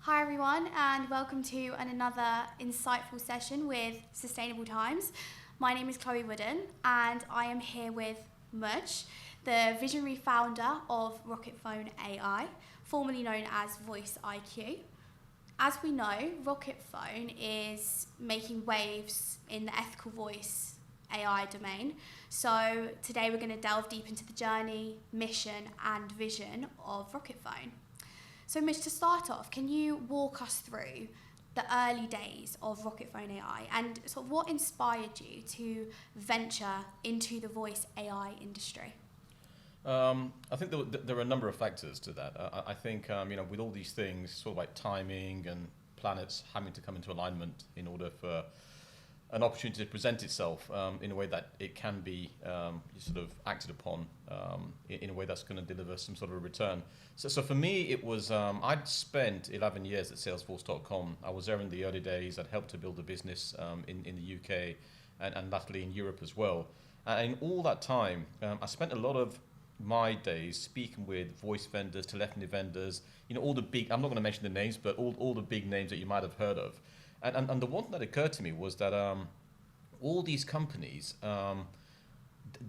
Hi everyone, and welcome to another insightful session with Sustainable Times. My name is Chloe Wooden, and I am here with Muj, the visionary founder of Rocketphone AI, formerly known as Voice IQ. As we know, Rocketphone is making waves in the ethical voice AI domain. So today we're going to delve deep into the journey, mission, and vision of Rocketphone. So Mitch, to start off, can you walk us through the early days of Rocketphone AI and sort of what inspired you to venture into the voice AI industry? I think there are a number of factors to that. I think with all these things, sort of like timing and planets having to come into alignment in order for an opportunity to present itself in a way that it can be sort of acted upon in a way that's going to deliver some sort of a return. So for me, it was I'd spent 11 years at Salesforce.com. I was there in the early days. I'd helped to build a business in the UK and latterly in Europe as well. And in all that time, I spent a lot of my days speaking with voice vendors, telephony vendors, all the big, I'm not going to mention the names, but all the big names that you might have heard of. And the one thing that occurred to me was that all these companies,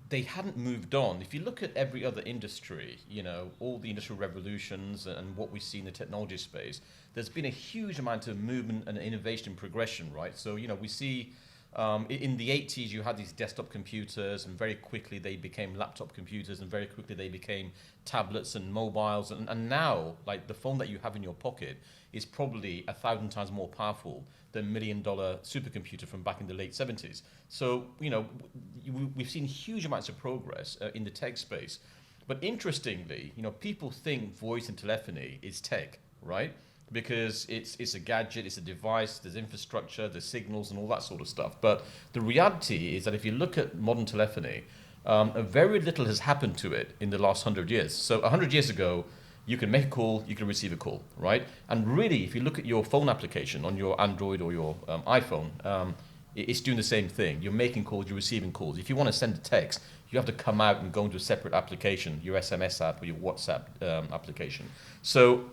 they hadn't moved on. If you look at every other industry, all the industrial revolutions and what we see in the technology space, there's been a huge amount of movement and innovation and progression, right? So, we see in the 80s, you had these desktop computers, and very quickly they became laptop computers, and very quickly they became tablets and mobiles. And now, like the phone that you have in your pocket is probably 1,000 times more powerful than $1 million supercomputer from back in the late 70s. So, we've seen huge amounts of progress in the tech space. But interestingly, people think voice and telephony is tech, right? Because it's a gadget, it's a device, there's infrastructure, there's signals and all that sort of stuff. But the reality is that if you look at modern telephony, very little has happened to it in the last 100 years. So 100 years ago, you can make a call, you can receive a call, right? And really, if you look at your phone application on your Android or your iPhone, it's doing the same thing. You're making calls, you're receiving calls. If you want to send a text, you have to come out and go into a separate application, your SMS app or your WhatsApp application. So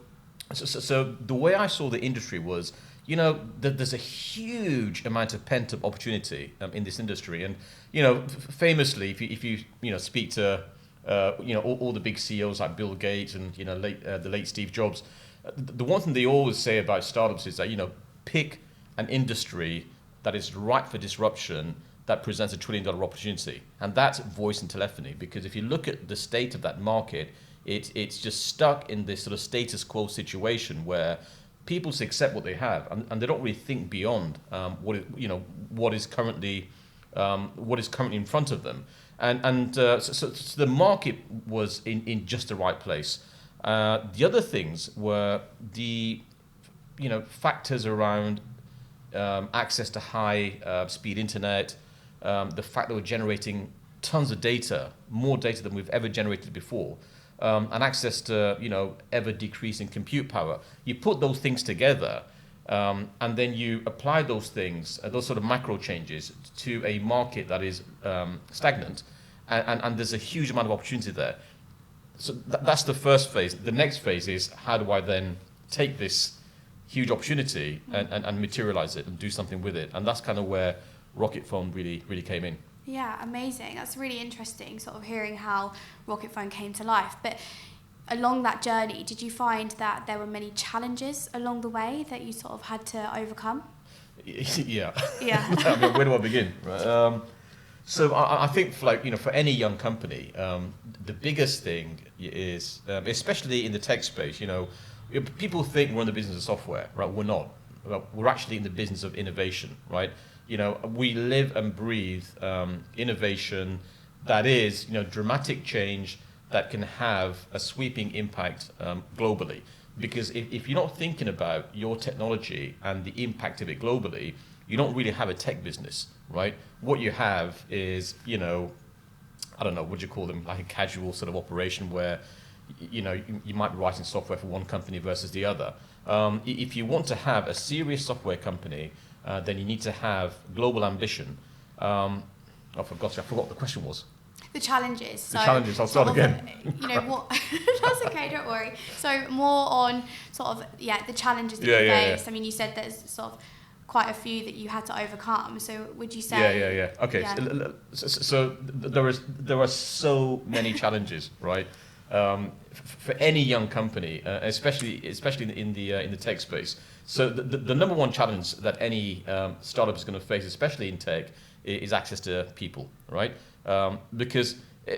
the way I saw the industry was, there's a huge amount of pent-up opportunity in this industry. And, famously, if you speak to, all the big CEOs like Bill Gates and, the late Steve Jobs, the one thing they always say about startups is that, pick an industry that is ripe for disruption that presents $1 trillion opportunity. And that's voice and telephony. Because if you look at the state of that market, it's just stuck in this sort of status quo situation where people just accept what they have and they don't really think beyond what is currently in front of them. So the market was in just the right place. The other things were the factors around access to high speed internet, the fact that we're generating tons of data, more data than we've ever generated before. And access to ever decreasing compute power. You put those things together, and then you apply those things, those sort of macro changes, to a market that is stagnant, and there's a huge amount of opportunity there. So that's the first phase. The next phase is, how do I then take this huge opportunity and materialize it and do something with it? And that's kind of where Rocketphone really came in. Yeah, amazing. That's really interesting, sort of hearing how Rocketphone came to life. But along that journey, did you find that there were many challenges along the way that you sort of had to overcome? Yeah. Yeah. I mean, where do I begin? Right. So I think for any young company, the biggest thing is, especially in the tech space, people think we're in the business of software, right? We're not. We're actually in the business of innovation, right? We live and breathe innovation that is, dramatic change that can have a sweeping impact globally. Because if you're not thinking about your technology and the impact of it globally, you don't really have a tech business, right? What you have is, I don't know, what do you call them, like a casual sort of operation where, you might be writing software for one company versus the other. If you want to have a serious software company, then you need to have global ambition. I forgot what the question was. the challenges. So the challenges, I'll start again. You know what? That's okay, don't worry. So more on sort of the challenges that you faced. I mean, you said there's sort of quite a few that you had to overcome. So would you say? Yeah. Okay. So there are so many challenges, right? For any young company, especially in the tech space. So the number one challenge that any startup is going to face, especially in tech, is access to people, right? Because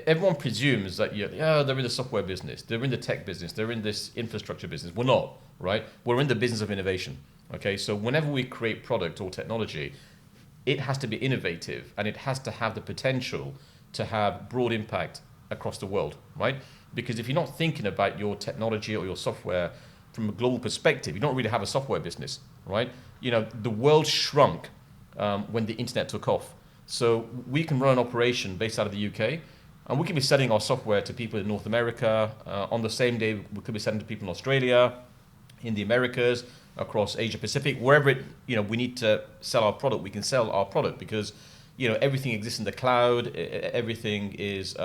everyone presumes that they're in the software business, they're in the tech business, they're in this infrastructure business. We're not, right? We're in the business of innovation. Okay, so whenever we create product or technology, it has to be innovative and it has to have the potential to have broad impact across the world, right? Because if you're not thinking about your technology or your software from a global perspective, you don't really have a software business, right? You know, the world shrunk when the internet took off. So we can run an operation based out of the UK, and we can be selling our software to people in North America. On the same day, we could be selling to people in Australia, in the Americas, across Asia Pacific, wherever we need to sell our product, we can sell our product because everything exists in the cloud, everything is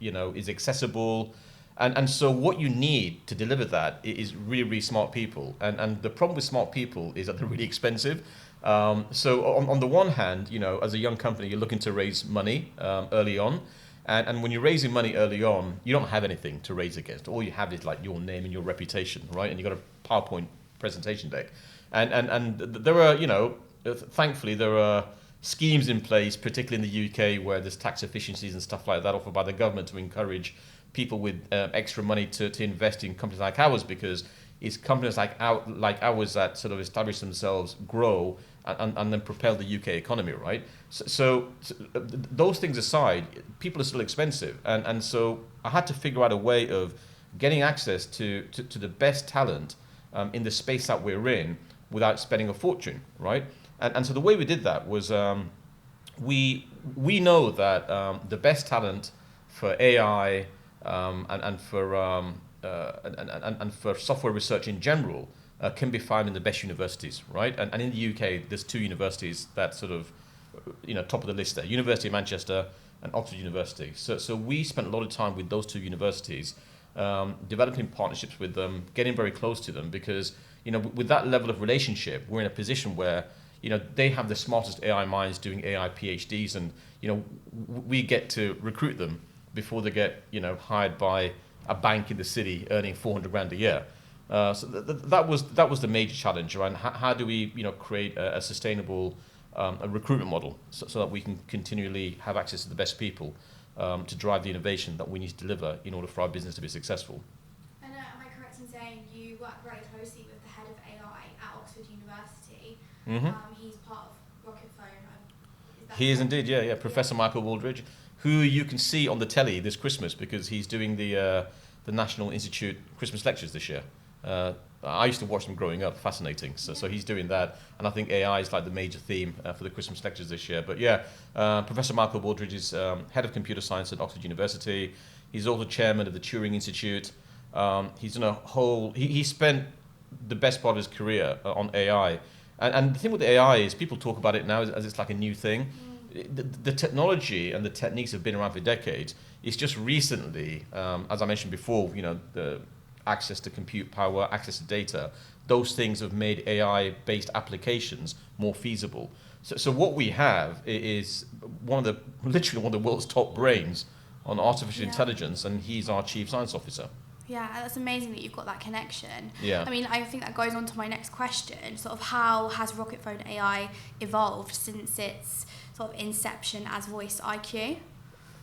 is accessible, and so what you need to deliver that is really, really smart people, and the problem with smart people is that they're really expensive. So on the one hand, as a young company, you're looking to raise money early on. And when you're raising money early on, you don't have anything to raise against. All you have is like your name and your reputation, right? And you've got a PowerPoint presentation deck. And there are, thankfully, there are schemes in place, particularly in the UK, where there's tax efficiencies and stuff like that offered by the government to encourage people with extra money to invest in companies like ours, because it's companies like ours that sort of establish themselves, grow, and then propel the UK economy, right? So those things aside, people are still expensive. And so I had to figure out a way of getting access to the best talent in the space that we're in without spending a fortune, right? And so the way we did that was we know that the best talent for AI and for software research in general can be found in the best universities, right? And in the UK, there's two universities that sort of, top of the list there: University of Manchester and Oxford University. So we spent a lot of time with those two universities, developing partnerships with them, getting very close to them, because with that level of relationship, we're in a position where they have the smartest AI minds doing AI PhDs, and we get to recruit them before they get hired by a bank in the city earning 400 grand a year. So that was the major challenge around how do we create a sustainable a recruitment model so that we can continually have access to the best people to drive the innovation that we need to deliver in order for our business to be successful. And am I correct in saying you work very closely with the head of AI at Oxford University? Mm-hmm. He's part of Rocketphone. He is indeed, yeah. Professor Michael Waldridge, who you can see on the telly this Christmas because he's doing the National Institute Christmas lectures this year. I used to watch them growing up, fascinating. So he's doing that, and I think AI is like the major theme for the Christmas lectures this year. But yeah, Professor Michael Waldridge is head of computer science at Oxford University. He's also chairman of the Turing Institute. He's done a whole. He spent the best part of his career on AI, and the thing with AI is people talk about it now as it's like a new thing. The technology and the techniques have been around for decades. It's just recently, as I mentioned before, the access to compute power, access to data, those things have made AI-based applications more feasible. So what we have is literally one of the world's top brains on artificial intelligence, and he's our chief science officer. Yeah, that's amazing that you've got that connection. Yeah. I mean, I think that goes on to my next question, sort of how has Rocketphone AI evolved since its sort of inception as Voice IQ?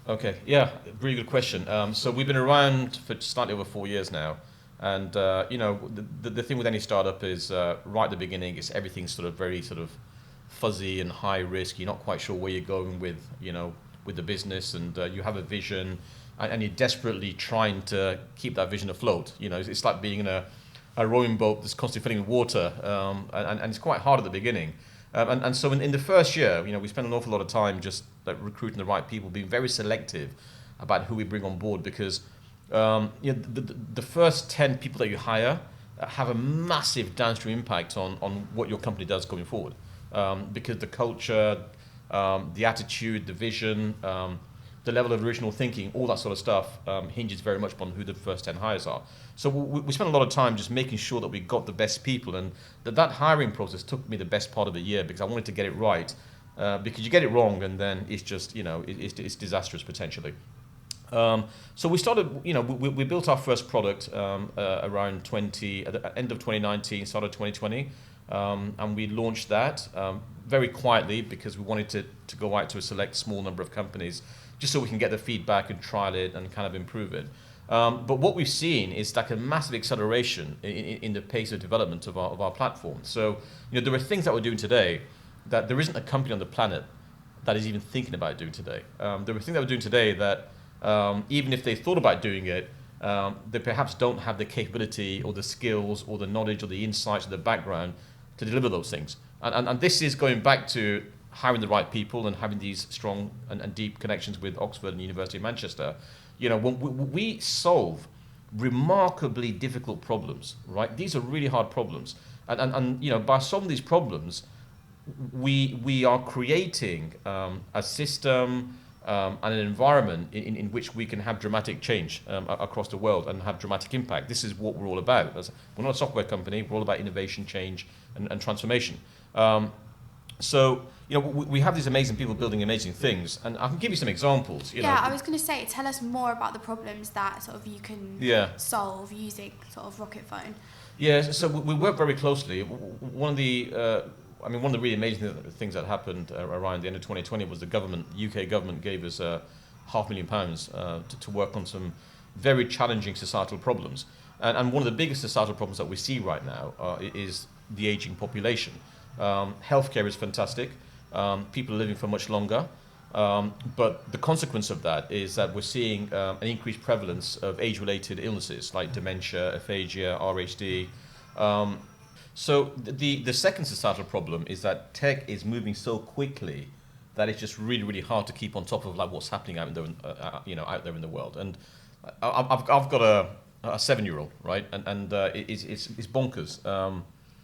Okay, yeah, really good question. So we've been around for slightly over 4 years now. And, the thing with any startup is right at the beginning, it's everything sort of very sort of fuzzy and high risk. You're not quite sure where you're going with the business, and you have a vision, and you're desperately trying to keep that vision afloat. It's like being in a rowing boat that's constantly filling with water, and it's quite hard at the beginning. And so in the first year, we spend an awful lot of time just recruiting the right people, being very selective about who we bring on board, because the first 10 people that you hire have a massive downstream impact on what your company does going forward, because the culture, the attitude, the vision, the level of original thinking, all that sort of stuff hinges very much upon who the first 10 hires are. So we spent a lot of time just making sure that we got the best people, and that hiring process took me the best part of a year because I wanted to get it right. Because you get it wrong and then it's just, it's disastrous potentially. So we started, we built our first product around at the end of 2019, start of 2020, and we launched that very quietly because we wanted to go out to a select small number of companies just so we can get the feedback and trial it and kind of improve it. But what we've seen is like a massive acceleration in the pace of development of our platform. So there are things that we're doing today that there isn't a company on the planet that is even thinking about doing today. There are things that we're doing today that even if they thought about doing it, they perhaps don't have the capability or the skills or the knowledge or the insights or the background to deliver those things. And this is going back to hiring the right people and having these strong and deep connections with Oxford and University of Manchester. When we solve remarkably difficult problems, right? These are really hard problems. And by solving these problems, we are creating a system and an environment in which we can have dramatic change across the world and have dramatic impact. This is what we're all about. We're not a software company. We're all about innovation, change, and transformation. So we have these amazing people building amazing things, and I can give you some examples. I was going to say, tell us more about the problems that sort of you can solve using sort of Rocketphone. Yeah, so we work very closely. One of the really amazing things that happened around the end of 2020 was the UK government gave us £500,000 to work on some very challenging societal problems. And one of the biggest societal problems that we see right now is the aging population. Healthcare is fantastic. People are living for much longer. But the consequence of that is that we're seeing an increased prevalence of age-related illnesses like dementia, aphasia, RHD. So the second societal problem is that tech is moving so quickly that it's just really, really hard to keep on top of like what's happening out there, out there in the world. And I've got a 7-year-old, right? And it's bonkers.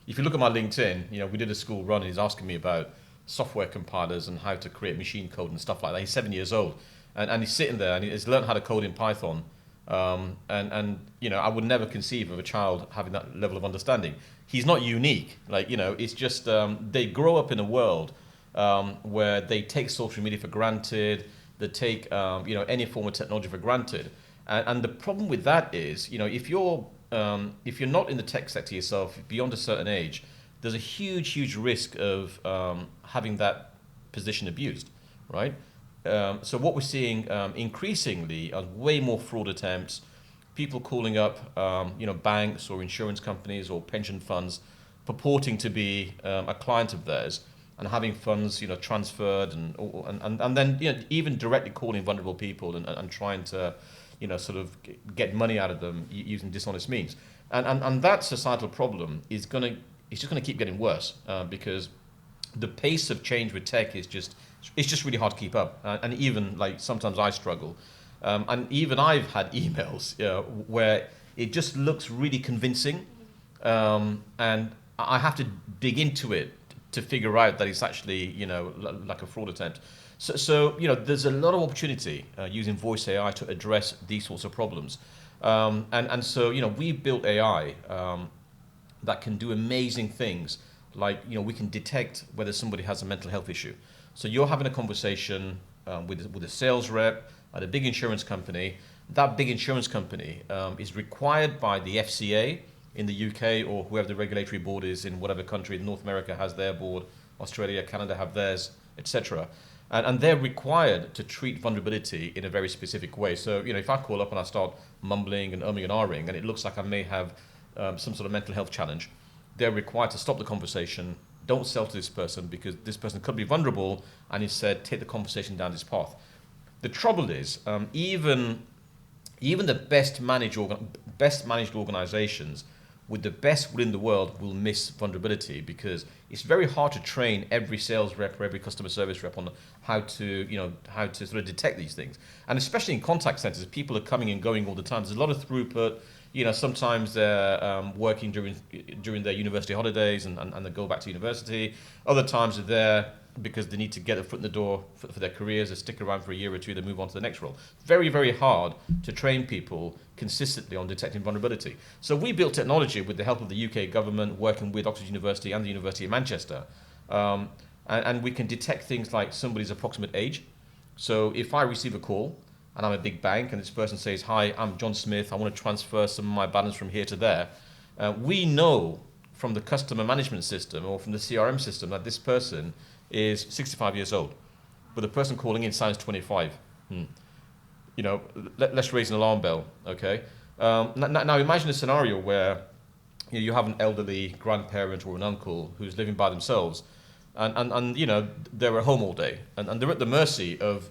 If you look at my LinkedIn, we did a school run and he's asking me about software compilers and how to create machine code and stuff like that. He's 7 years old and he's sitting there and he's learned how to code in Python. And I would never conceive of a child having that level of understanding. He's not unique. It's just they grow up in a world where they take social media for granted. They take any form of technology for granted. And the problem with that is, if you're not in the tech sector yourself beyond a certain age, there's a huge risk of having that position abused, right? So what we're seeing increasingly are way more fraud attempts, people calling up banks or insurance companies or pension funds purporting to be a client of theirs and having funds transferred and then even directly calling vulnerable people and trying to sort of get money out of them using dishonest means. And that societal problem is just going to keep getting worse because the pace of change with tech is just really hard to keep up. And even sometimes I struggle. And even I've had emails where it just looks really convincing. And I have to dig into it to figure out that it's actually, like a fraud attempt. So there's a lot of opportunity using voice AI to address these sorts of problems. And so, we've built AI that can do amazing things. We can detect whether somebody has a mental health issue. So you're having a conversation with a sales rep at a big insurance company. That big insurance company is required by the FCA in the UK or whoever the regulatory board is in whatever country. North America has their board, Australia, Canada have theirs, etc. And they're required to treat vulnerability in a very specific way. So, if I call up and I start mumbling and umming and ahhing, and it looks like I may have some sort of mental health challenge, they're required to stop the conversation, don't sell to this person because this person could be vulnerable, and instead take the conversation down this path. The trouble is, even the best managed organizations with the best will in the world will miss vulnerability because it's very hard to train every sales rep or every customer service rep on how to sort of detect these things. And especially in contact centers, people are coming and going all the time. There's a lot of throughput. Sometimes they're working during their university holidays and they go back to university. Other times they're there because they need to get a foot in the door for their careers. They stick around for a year or two, they move on to the next role. Very, very hard to train people consistently on detecting vulnerability. So we built technology with the help of the UK government, working with Oxford University and the University of Manchester. And we can detect things like somebody's approximate age. So if I receive a call and I'm a big bank and this person says, "Hi, I'm John Smith, I want to transfer some of my balance from here to there," we know from the customer management system or from the CRM system that this person is 65 years old. But the person calling in sounds 25. You know, let's raise an alarm bell, okay? Now imagine a scenario where you have an elderly grandparent or an uncle who's living by themselves, and you know, they're at home all day, and they're at the mercy of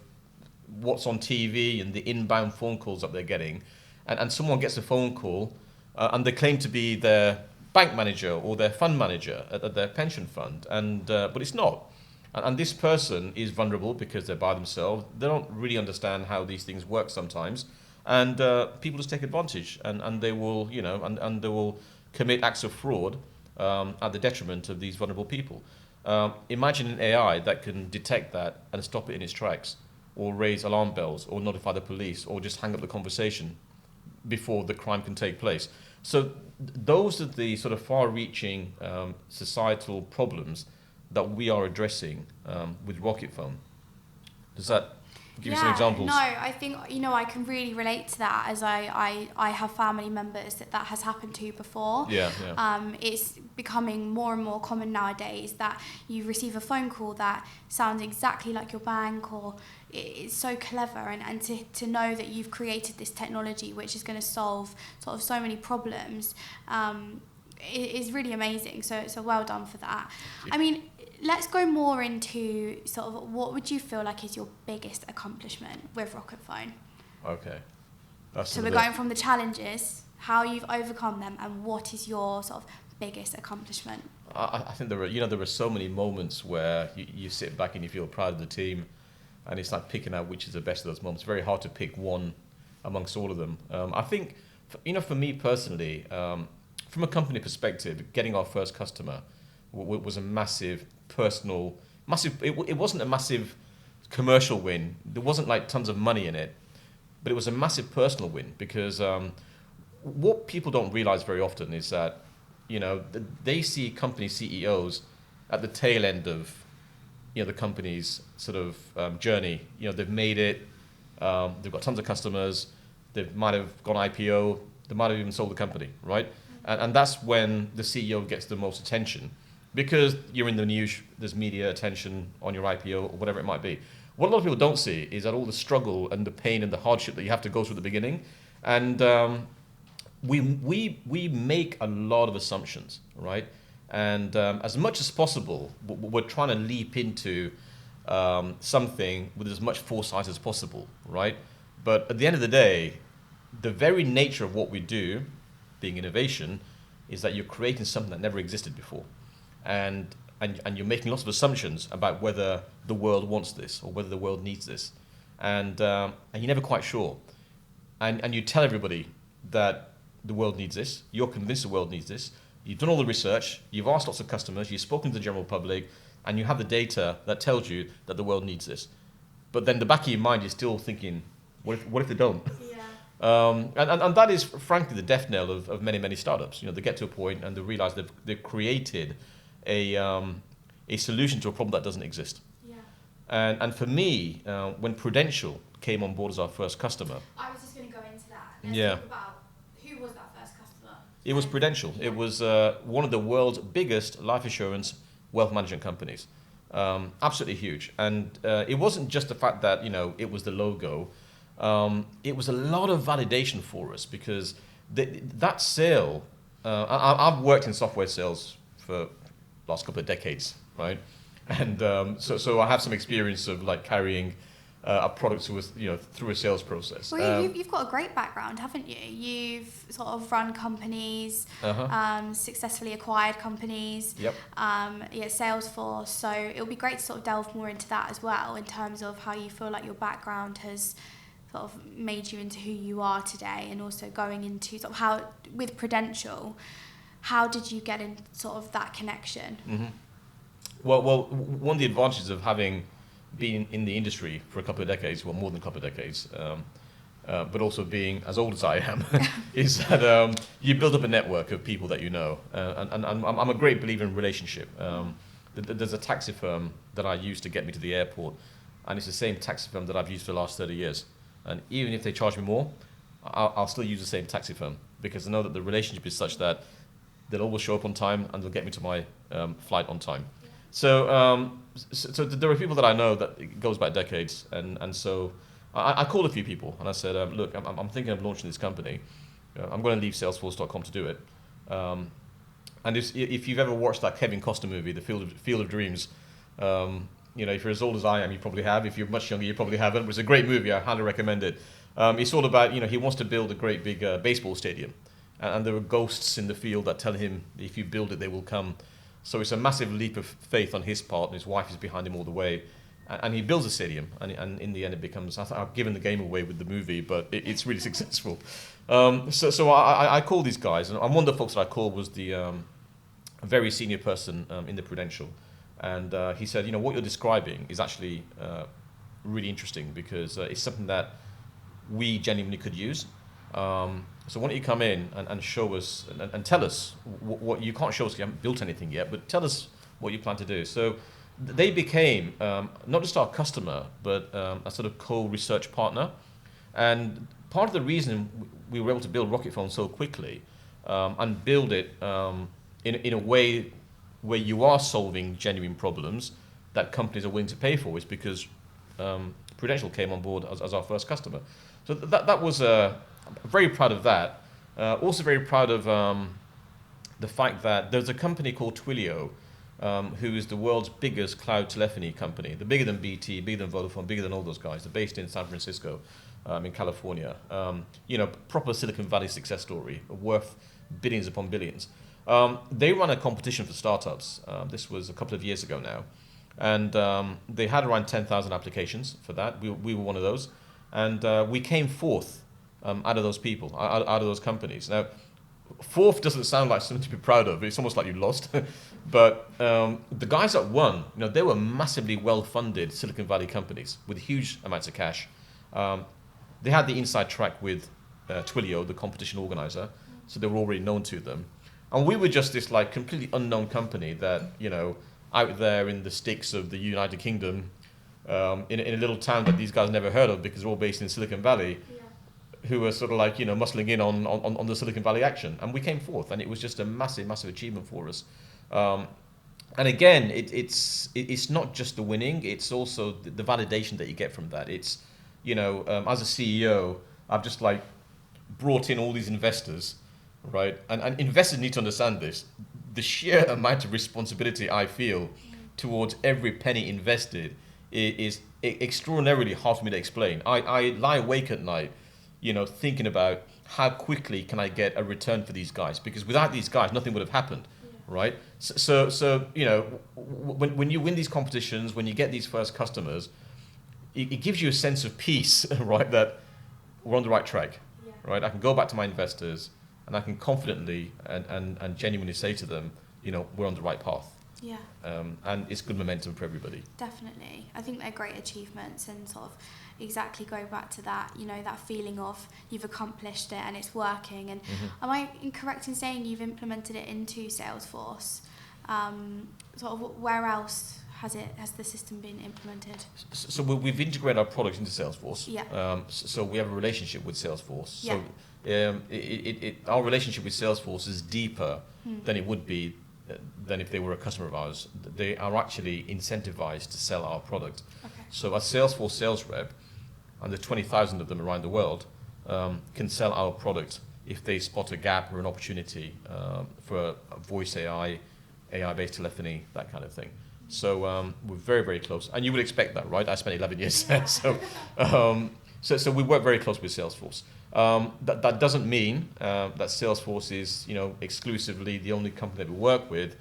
what's on TV and the inbound phone calls that they're getting, and someone gets a phone call, and they claim to be their bank manager or their fund manager at their pension fund, but it's not. And this person is vulnerable because they're by themselves. They don't really understand how these things work sometimes, and people just take advantage, and they will, you know, and they will commit acts of fraud at the detriment of these vulnerable people. Imagine an AI that can detect that and stop it in its tracks, or raise alarm bells, or notify the police, or just hang up the conversation before the crime can take place. So those are the sort of far-reaching societal problems that we are addressing with Rocketphone. Does that give you some examples? No, I think, you know, I can really relate to that, as I have family members that has happened to before. Yeah. It's becoming more and more common nowadays that you receive a phone call that sounds exactly like your bank, or it's so clever, and to know that you've created this technology which is going to solve sort of so many problems is really amazing. So well done for that. I mean, let's go more into sort of what would you feel like is your biggest accomplishment with Rocketphone? Okay. So we're going from the challenges, how you've overcome them, and what is your sort of biggest accomplishment? I think there are so many moments where you sit back and you feel proud of the team, and it's like picking out which is the best of those moments. It's very hard to pick one amongst all of them. I think, for me personally, from a company perspective, getting our first customer was a massive personal, it wasn't a massive commercial win. There wasn't like tons of money in it, but it was a massive personal win, because what people don't realize very often is that, you know, they see company CEOs at the tail end of, you know, the company's sort of journey. You know, they've made it, they've got tons of customers, they might have gone IPO, they might have even sold the company, right? And that's when the CEO gets the most attention, because you're in the news, there's media attention on your IPO or whatever it might be. What a lot of people don't see is that all the struggle and the pain and the hardship that you have to go through at the beginning. And we make a lot of assumptions, right? And as much as possible, we're trying to leap into something with as much foresight as possible, right? But at the end of the day, the very nature of what we do, being innovation, is that you're creating something that never existed before. And you're making lots of assumptions about whether the world wants this or whether the world needs this. And you're never quite sure. And you tell everybody that the world needs this, you're convinced the world needs this, you've done all the research, you've asked lots of customers, you've spoken to the general public, and you have the data that tells you that the world needs this. But then the back of your mind, you're still thinking, what if they don't? And that is, frankly, the death knell of many, many startups. You know, they get to a point and they realize they've created a solution to a problem that doesn't exist. Yeah. And for me, when Prudential came on board as our first customer, I was just going to go into that. Let's talk about who was that first customer. It was Prudential. Yeah. It was one of the world's biggest life insurance wealth management companies. Absolutely huge. And it wasn't just the fact that, you know, it was the logo. It was a lot of validation for us, because that sale, I've worked in software sales for last couple of decades, right? And so I have some experience of like carrying a product through a sales process. Well, you've got a great background, haven't you? You've sort of run companies, successfully acquired companies, Salesforce. So it'll be great to sort of delve more into that as well, in terms of how you feel like your background has sort of made you into who you are today, and also going into sort of how, with Prudential, how did you get in sort of that connection? One of the advantages of having been in the industry for a couple of decades, well, more than a couple of decades, but also being as old as I am, is that you build up a network of people that you know. And I'm a great believer in relationship. There's a taxi firm that I use to get me to the airport, and it's the same taxi firm that I've used for the last 30 years. And even if they charge me more, I'll still use the same taxi firm because I know that the relationship is such that they'll always show up on time and they'll get me to my flight on time. So there are people that I know that it goes back decades, and so I called a few people and I said, look, I'm thinking of launching this company. I'm going to leave Salesforce.com to do it. And if you've ever watched that Kevin Costner movie, The Field of Dreams, if you're as old as I am, you probably have. If you're much younger, you probably haven't. It was a great movie. I highly recommend it. It's all about, he wants to build a great big baseball stadium. And there are ghosts in the field that tell him, if you build it, they will come. So it's a massive leap of faith on his part, and his wife is behind him all the way. And he builds a stadium, and in the end it becomes, I've given the game away with the movie, but it's really successful. So I called these guys, and one of the folks that I called was a very senior person in the Prudential. And he said, what you're describing is actually really interesting because it's something that we genuinely could use. So why don't you come in and show us and tell us what you can't show us, you haven't built anything yet, but tell us what you plan to do. So they became not just our customer, but a sort of co-research partner. And part of the reason we were able to build Rocketphone so quickly and build it in a way where you are solving genuine problems that companies are willing to pay for is because Prudential came on board as our first customer. So that was very proud of that. Also very proud of the fact that there's a company called Twilio, who is the world's biggest cloud telephony company. They're bigger than BT, bigger than Vodafone, bigger than all those guys. They're based in San Francisco, in California. Proper Silicon Valley success story, worth billions upon billions. They run a competition for startups. This was a couple of years ago now. And they had around 10,000 applications for that. We were one of those. And we came fourth out of those people, out of those companies. Now, fourth doesn't sound like something to be proud of. It's almost like you lost. But the guys that won, they were massively well-funded Silicon Valley companies with huge amounts of cash. They had the inside track with Twilio, the competition organizer, so they were already known to them. And we were just this completely unknown company that, out there in the sticks of the United Kingdom, in a little town that these guys never heard of because they're all based in Silicon Valley, who were sort of muscling in on the Silicon Valley action. And we came fourth, and it was just a massive, massive achievement for us. And again, it's not just the winning, it's also the validation that you get from that. It's, as a CEO, I've just brought in all these investors, right? And investors need to understand this. The sheer amount of responsibility I feel towards every penny invested is extraordinarily hard for me to explain. I lie awake at night, thinking about how quickly can I get a return for these guys, because without these guys, nothing would have happened, right? So when you win these competitions, when you get these first customers, it gives you a sense of peace, right? That we're on the right track, right? I can go back to my investors and I can confidently and genuinely say to them, we're on the right path. Yeah. And it's good momentum for everybody. Definitely. I think they're great achievements, and sort of exactly going back to that, that feeling of you've accomplished it and it's working. And am I incorrect in saying you've implemented it into Salesforce? Sort of where else has the system been implemented? So we've integrated our products into Salesforce. Yeah. So we have a relationship with Salesforce. Yeah. So our relationship with Salesforce is deeper than it would be than if they were a customer of ours. They are actually incentivized to sell our product. Okay. So a Salesforce sales rep, and there's 20,000 of them around the world, can sell our product if they spot a gap or an opportunity for a voice AI, AI-based telephony, that kind of thing. So we're very, very close. And you would expect that, right? I spent 11 years there. So we work very close with Salesforce. That doesn't mean that Salesforce is, exclusively the only company that we work with.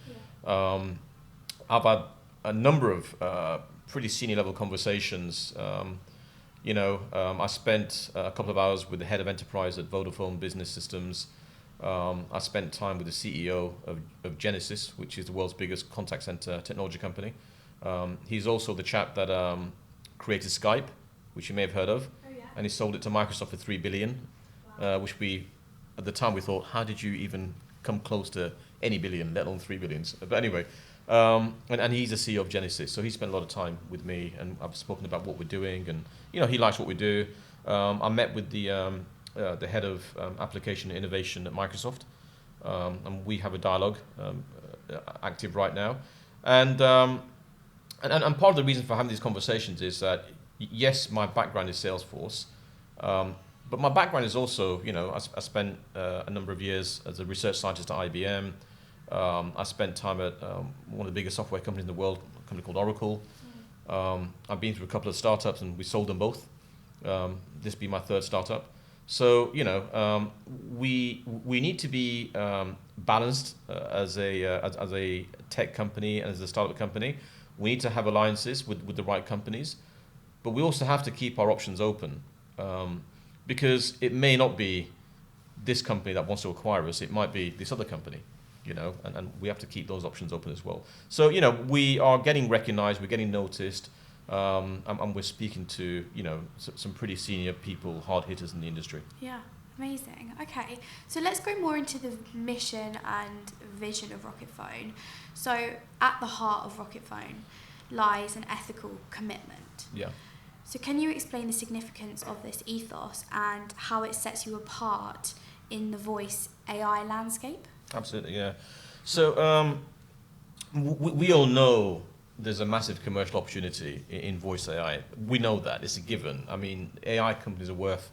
I've had a number of pretty senior level conversations. I spent a couple of hours with the head of enterprise at Vodafone Business Systems. I spent time with the CEO of Genesis, which is the world's biggest contact center technology company. He's also the chap that created Skype, which you may have heard of, and he sold it to Microsoft for $3 billion, which we, at the time, we thought, how did you even come close to any billion, let alone 3 billions? But anyway, and he's the CEO of Genesis, so he spent a lot of time with me, and I've spoken about what we're doing, and he likes what we do. I met with the head of application innovation at Microsoft, and we have a dialogue active right now, and part of the reason for having these conversations is that yes, my background is Salesforce, but my background is also, I spent a number of years as a research scientist at IBM. I spent time at one of the biggest software companies in the world, a company called Oracle. I've been through a couple of startups and we sold them both. This be my third startup. So, we need to be balanced as a tech company and as a startup company. We need to have alliances with the right companies, but we also have to keep our options open, because it may not be this company that wants to acquire us. It might be this other company, and we have to keep those options open as well. So, we are getting recognized, we're getting noticed, and we're speaking to, some pretty senior people, hard hitters in the industry. Yeah, amazing. Okay, so let's go more into the mission and vision of Rocketphone. So at the heart of Rocketphone lies an ethical commitment. Yeah. So can you explain the significance of this ethos and how it sets you apart in the voice AI landscape? Absolutely, yeah. So we all know there's a massive commercial opportunity in voice AI. We know that, it's a given. I mean, AI companies are worth,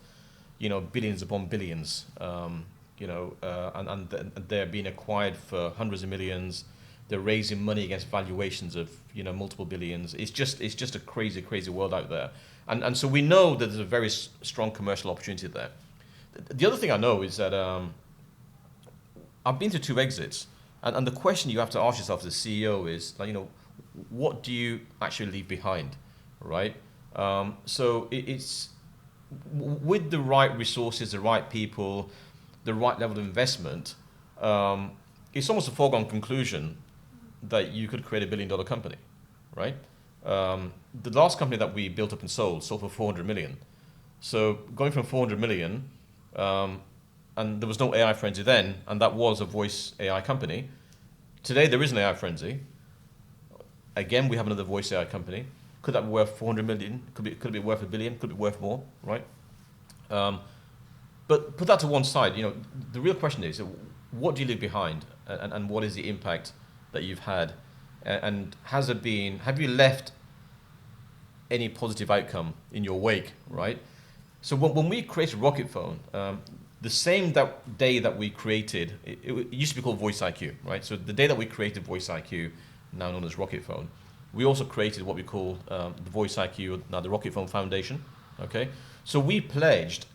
billions upon billions, and they're being acquired for hundreds of millions. They're raising money against valuations of, multiple billions. It's just a crazy, crazy world out there. And so we know that there's a very strong commercial opportunity there. The other thing I know is that I've been through 2 exits, and the question you have to ask yourself as a CEO is, what do you actually leave behind, right? So it's with the right resources, the right people, the right level of investment, it's almost a foregone conclusion that you could create $1 billion company, right? The last company that we built up and sold for 400 million. So going from 400 million, and there was no AI frenzy then, and that was a voice AI company. Today there is an AI frenzy. Again, we have another voice AI company. Could that be worth 400 million? Could it be worth $1 billion? Could it be worth more, right? But put that to one side. The real question is, what do you leave behind, and what is the impact that you've had, and have you left any positive outcome in your wake, right? So when we created Rocketphone, the same day that we created, it used to be called Voice IQ, right? So the day that we created Voice IQ, now known as Rocketphone, we also created what we call the Voice IQ, now the Rocketphone Foundation, okay? So we pledged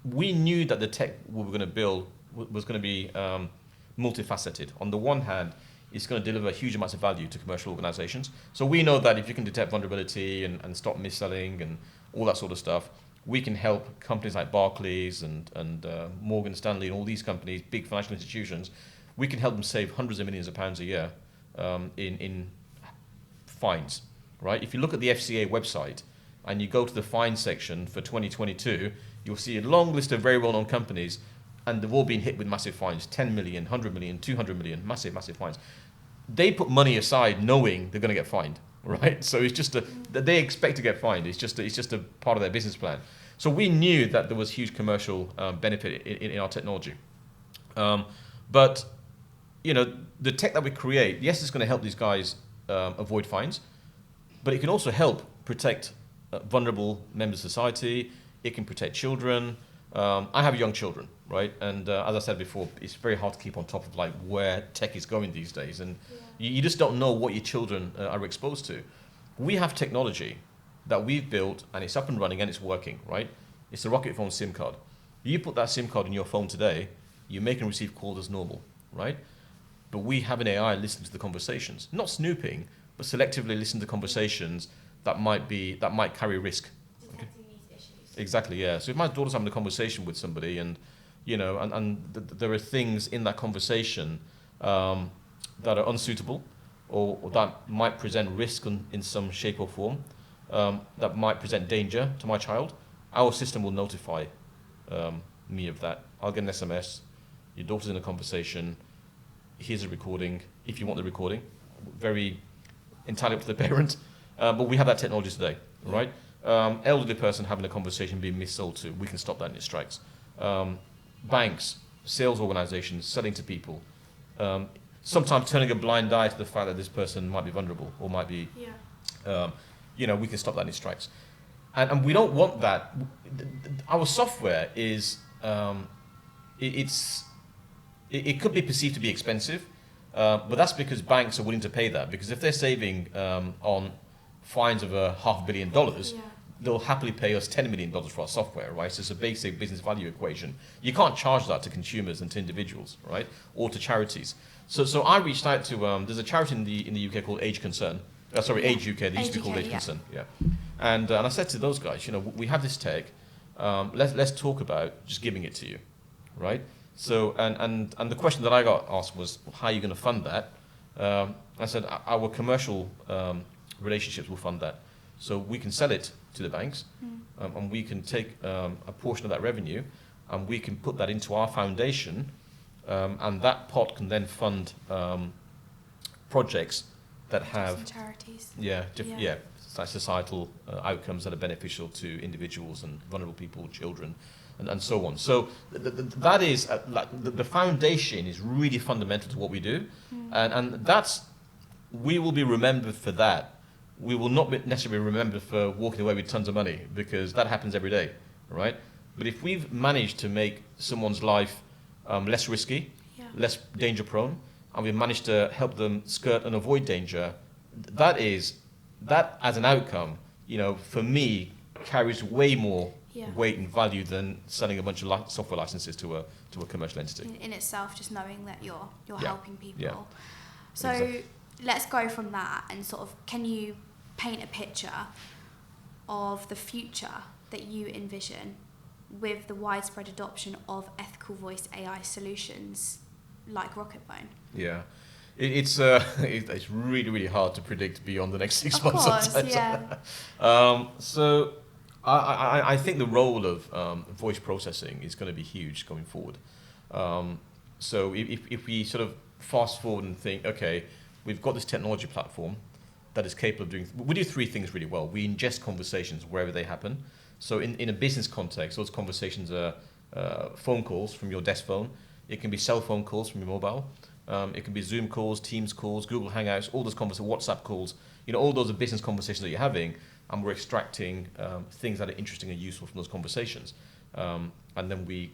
we knew that the tech we were going to build was going to be multifaceted. On the one hand, it's going to deliver huge amounts of value to commercial organizations. So we know that if you can detect vulnerability and stop mis-selling and all that sort of stuff, we can help companies like Barclays and Morgan Stanley and all these companies, big financial institutions. We can help them save hundreds of millions of pounds a year in fines, right? If you look at the FCA website and you go to the fine section for 2022, you'll see a long list of very well-known companies, and they've all been hit with massive fines, 10 million, 100 million, 200 million, massive, massive fines. They put money aside knowing they're going to get fined, right? So it's just they expect to get fined. It's just a part of their business plan. So we knew that there was huge commercial benefit in our technology. But, the tech that we create, yes, it's going to help these guys avoid fines, but it can also help protect vulnerable members of society. It can protect children. I have young children, right? And as I said before, it's very hard to keep on top of where tech is going these days, and you just don't know what your children are exposed to. We have technology that we've built, and it's up and running, and it's working, right? It's a Rocketphone SIM card. You put that SIM card in your phone today, you make and receive calls as normal, right? But we have an AI listening to the conversations, not snooping, but selectively listen to conversations that might carry risk. Detecting these issues. Exactly, yeah. So if my daughter's having a conversation with somebody and, there are things in that conversation that are unsuitable, or that might present risk in some shape or form, that might present danger to my child, our system will notify me of that. I'll get an SMS, your daughter's in a conversation, here's a recording, if you want the recording, very entirely up to the parent, but we have that technology today, right? Elderly person having a conversation being missold to, we can stop that in its tracks. Banks, sales organizations, selling to people, sometimes turning a blind eye to the fact that this person might be vulnerable or might be, we can stop that in its tracks. And we don't want that. Our software is, it could be perceived to be expensive, but that's because banks are willing to pay that. Because if they're saving on fines of $500 million, they'll happily pay us $10 million for our software, right? So it's a basic business value equation. You can't charge that to consumers and to individuals, right? Or to charities. So I reached out to, there's a charity in the UK called Age Concern. Age UK, they used to be called Age Concern, And I said to those guys, we have this tech, let's talk about just giving it to you, right? So, and the question that I got asked was, how are you going to fund that? I said, our commercial relationships will fund that. So we can sell it to the banks, and we can take a portion of that revenue, and we can put that into our foundation, and that pot can then fund projects that have charities. Societal outcomes that are beneficial to individuals and vulnerable people, children, and so on. So that is the foundation is really fundamental to what we do, and that's, we will be remembered for that. We will not be necessarily remembered for walking away with tons of money, because that happens every day, right? But if we've managed to make someone's life less risky, less danger prone, and we've managed to help them skirt and avoid danger, that as an outcome, for me, carries way more weight and value than selling a bunch of software licenses to a commercial entity. In itself, just knowing that you're helping people. Yeah. So Exactly. Let's go from that and sort of, can you paint a picture of the future that you envision with the widespread adoption of ethical voice AI solutions like Rocketphone? Yeah. It's really, really hard to predict beyond the next 6 Of months. course, sometimes. yeah. So I think the role of voice processing is going to be huge going forward. So if we sort of fast forward and think, okay, we've got this technology platform that is capable of doing, we do three things really well. We ingest conversations wherever they happen. So in a business context, those conversations are phone calls from your desk phone. It can be cell phone calls from your mobile. It can be Zoom calls, Teams calls, Google Hangouts, all those conversations, WhatsApp calls. All those are business conversations that you're having, and we're extracting things that are interesting and useful from those conversations. And then we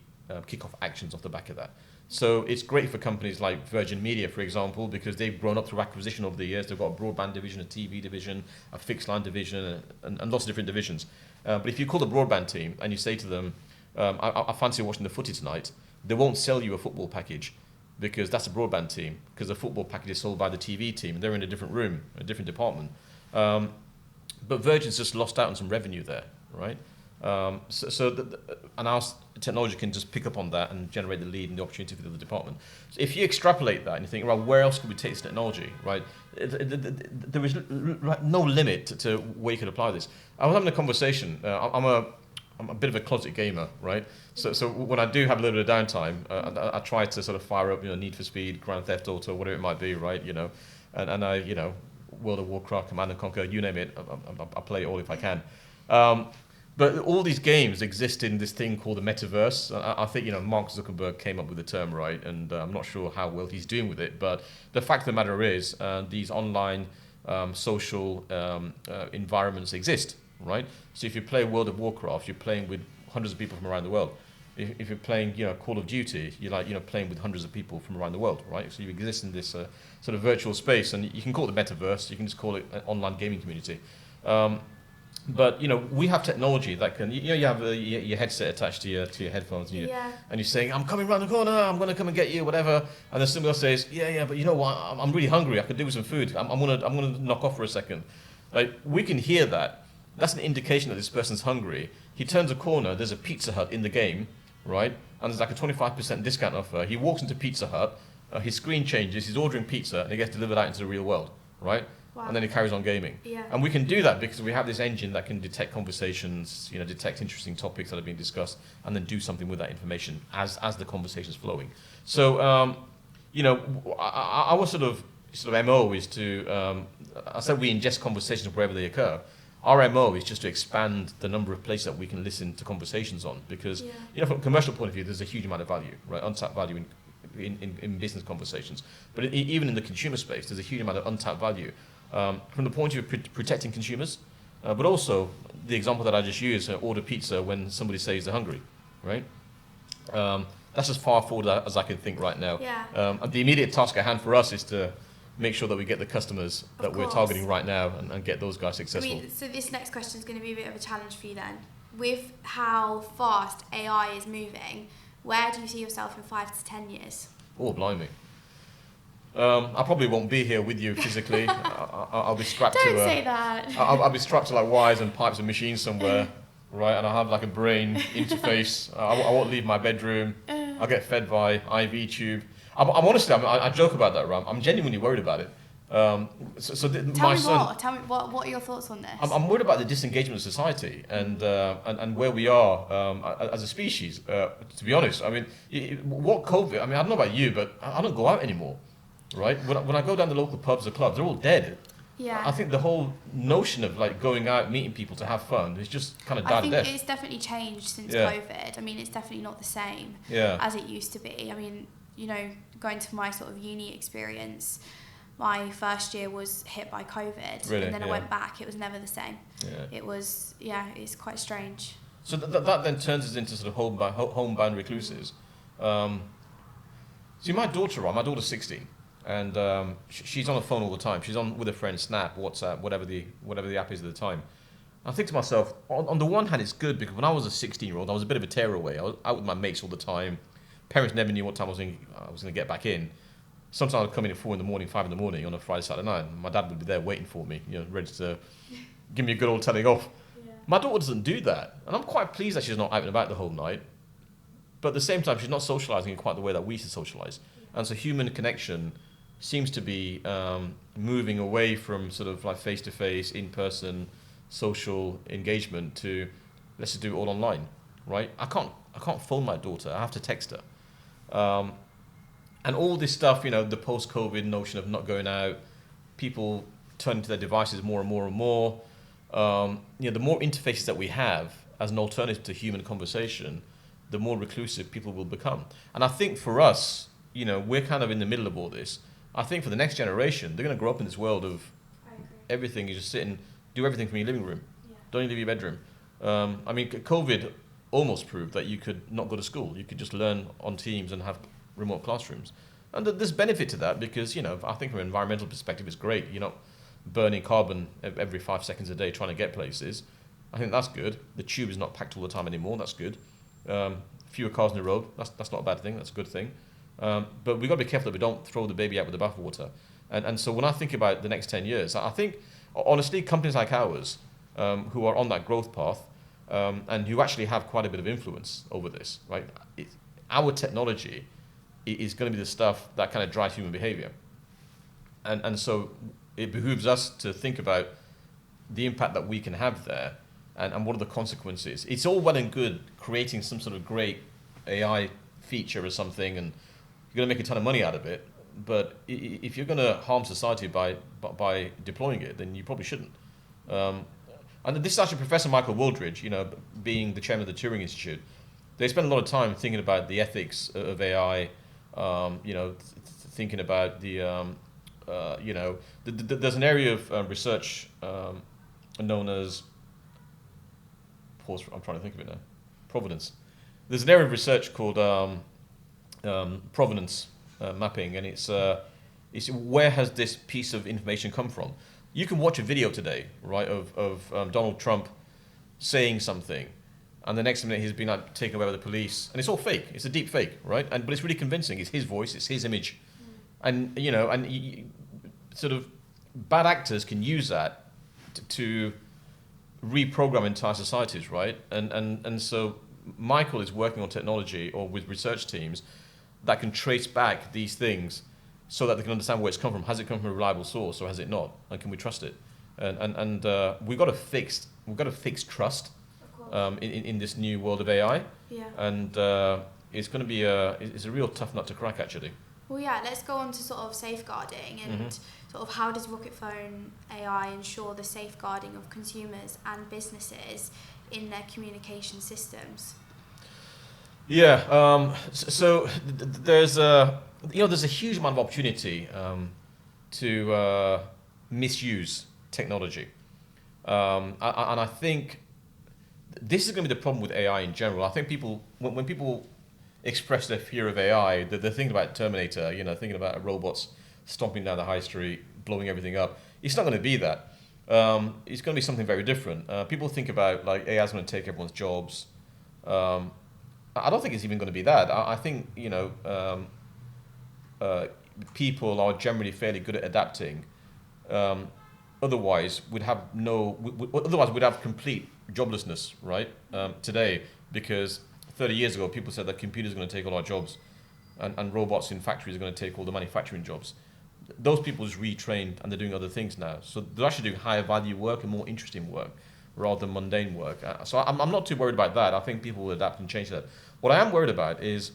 kick off actions off the back of that. So it's great for companies like Virgin Media, for example, because they've grown up through acquisition over the years. They've got a broadband division, a TV division, a fixed line division, and lots of different divisions. But if you call the broadband team and you say to them, I fancy watching the footy tonight, they won't sell you a football package, because that's a broadband team, because the football package is sold by the TV team. They're in a different room, a different department. But Virgin's just lost out on some revenue there, right? And our technology can just pick up on that and generate the lead and the opportunity for the other department. So if you extrapolate that and you think, well, where else could we take this technology, right? There is no limit to where you could apply this. I was having a conversation. I'm a bit of a closet gamer, right? So when I do have a little bit of downtime, I try to sort of fire up, Need for Speed, Grand Theft Auto, whatever it might be, right? And I, World of Warcraft, Command and Conquer, you name it, I play it all if I can. But all these games exist in this thing called the metaverse. I think, Mark Zuckerberg came up with the term, right? And I'm not sure how well he's doing with it. But the fact of the matter is, these online social environments exist, right? So if you play World of Warcraft, you're playing with hundreds of people from around the world. If you're playing, Call of Duty, you're playing with hundreds of people from around the world, right? So you exist in this sort of virtual space, and you can call it the metaverse. You can just call it an online gaming community. But we have technology that can, you have your headset attached to your headphones, and you're saying, I'm coming around the corner, I'm going to come and get you, whatever. And then somebody else says, yeah, but you know what? I'm really hungry. I could do with some food. I'm gonna knock off for a second. Like, we can hear that. That's an indication that this person's hungry. He turns a corner. There's a Pizza Hut in the game, right? and there's like a 25% discount offer. He walks into Pizza Hut, his screen changes, he's ordering pizza, and it gets delivered out into the real world, right? Wow. And then he carries on gaming. Yeah. And we can do that because we have this engine that can detect conversations, detect interesting topics that are being discussed, and then do something with that information as the conversation's flowing. So, our sort of MO is to, I said we ingest conversations wherever they occur. Our MO is just to expand the number of places that we can listen to conversations on, because from a commercial point of view, there's a huge amount of value, right? Untapped value in business conversations. But even in the consumer space, there's a huge amount of untapped value from the point of view of protecting consumers, but also the example that I just used, order pizza when somebody says they're hungry, right? That's as far forward as I can think right now. Yeah. And the immediate task at hand for us is to make sure that we get the customers that we're targeting right now and get those guys successful. I mean, so this next question is going to be a bit of a challenge for you then. With how fast AI is moving, where do you see yourself in 5 to 10 years? Oh, blimey. I probably won't be here with you physically. I'll be strapped Don't say that. I'll be strapped to like wires and pipes and machines somewhere, right? And I'll have like a brain interface. I won't leave my bedroom. I'll get fed by IV tube. I'm honestly, I joke about that, Ram. I'm genuinely worried about it. Tell me what are your thoughts on this? I'm worried about the disengagement of society and where we are as a species. To be honest, I mean, what COVID? I mean, I don't know about you, but I don't go out anymore, right? When I go down to local pubs or clubs, they're all dead. Yeah. I think the whole notion of like going out, meeting people to have fun is just kind of died a death. I think it's definitely changed since COVID. I mean, it's definitely not the same as it used to be. I mean, going to my sort of uni experience, my first year was hit by COVID, really? And then I went back. It was never the same. Yeah. It was, it's quite strange. So that then turns us into sort of homebound recluses. See, my daughter's 16, and she's on the phone all the time. She's on with her friends, Snap, WhatsApp, whatever the app is at the time. I think to myself, on the one hand, it's good because when I was a 16-year-old, I was a bit of a tearaway. I was out with my mates all the time. Parents never knew what time I was going to get back in. Sometimes I'd come in at 4 in the morning, 5 in the morning on a Friday, Saturday night. And my dad would be there waiting for me, ready to give me a good old telling off. Yeah. My daughter doesn't do that. And I'm quite pleased that she's not out and about the whole night. But at the same time, she's not socializing in quite the way that we used to socialize. And so human connection seems to be moving away from sort of like face-to-face, in-person, social engagement to let's just do it all online, right? I can't phone my daughter. I have to text her. And all this stuff, the post-COVID notion of not going out, people turning to their devices more and more and more. The more interfaces that we have as an alternative to human conversation, the more reclusive people will become. And I think for us, we're kind of in the middle of all this. I think for the next generation, they're going to grow up in this world of everything. You just sit and do everything from your living room. Yeah. Don't even leave your bedroom. I mean, COVID almost proved that you could not go to school. You could just learn on Teams and have remote classrooms. And there's benefit to that because, I think from an environmental perspective, it's great. You're not burning carbon every 5 seconds a day trying to get places. I think that's good. The tube is not packed all the time anymore. That's good. Fewer cars on the road. That's not a bad thing. That's a good thing. But we've got to be careful that we don't throw the baby out with the bathwater. And so when I think about the next 10 years, I think, honestly, companies like ours who are on that growth path and who actually have quite a bit of influence over this, right? Our technology is going to be the stuff that kind of drives human behavior. And so it behooves us to think about the impact that we can have there and what are the consequences. It's all well and good creating some sort of great AI feature or something and you're going to make a ton of money out of it. But if you're going to harm society by deploying it, then you probably shouldn't. And this is actually Professor Michael Wooldridge, being the chairman of the Turing Institute. They spend a lot of time thinking about the ethics of AI, thinking about there's an area of research known as, I'm trying to think of it now, provenance. There's an area of research called provenance mapping, and it's where has this piece of information come from? You can watch a video today, right, of Donald Trump saying something, and the next minute he's been taken away by the police, and it's all fake. It's a deep fake, right? But it's really convincing. It's his voice. It's his image, and sort of bad actors can use that to reprogram entire societies, right? And so Michael is working on technology or with research teams that can trace back these things so that they can understand where it's come from. Has it come from a reliable source or has it not? And can we trust it? And we've got to fix trust in this new world of AI. Yeah. And it's going to be it's a real tough nut to crack, actually. Well, yeah, let's go on to sort of safeguarding and sort of how does Rocketphone AI ensure the safeguarding of consumers and businesses in their communication systems? Yeah, there's a huge amount of opportunity to misuse technology, and I think this is going to be the problem with AI in general. I think when people express their fear of AI, they're thinking about Terminator, thinking about robots stomping down the high street, blowing everything up. It's not going to be that. It's going to be something very different. People think about like AI is going to take everyone's jobs. I don't think it's even going to be that. I think people are generally fairly good at adapting. Otherwise, we'd have complete joblessness, right? Today, because 30 years ago, people said that computers are going to take all our jobs, and robots in factories are going to take all the manufacturing jobs. Those people is retrained and they're doing other things now. So they're actually doing higher value work and more interesting work rather than mundane work. So I'm not too worried about that. I think people will adapt and change that. What I am worried about is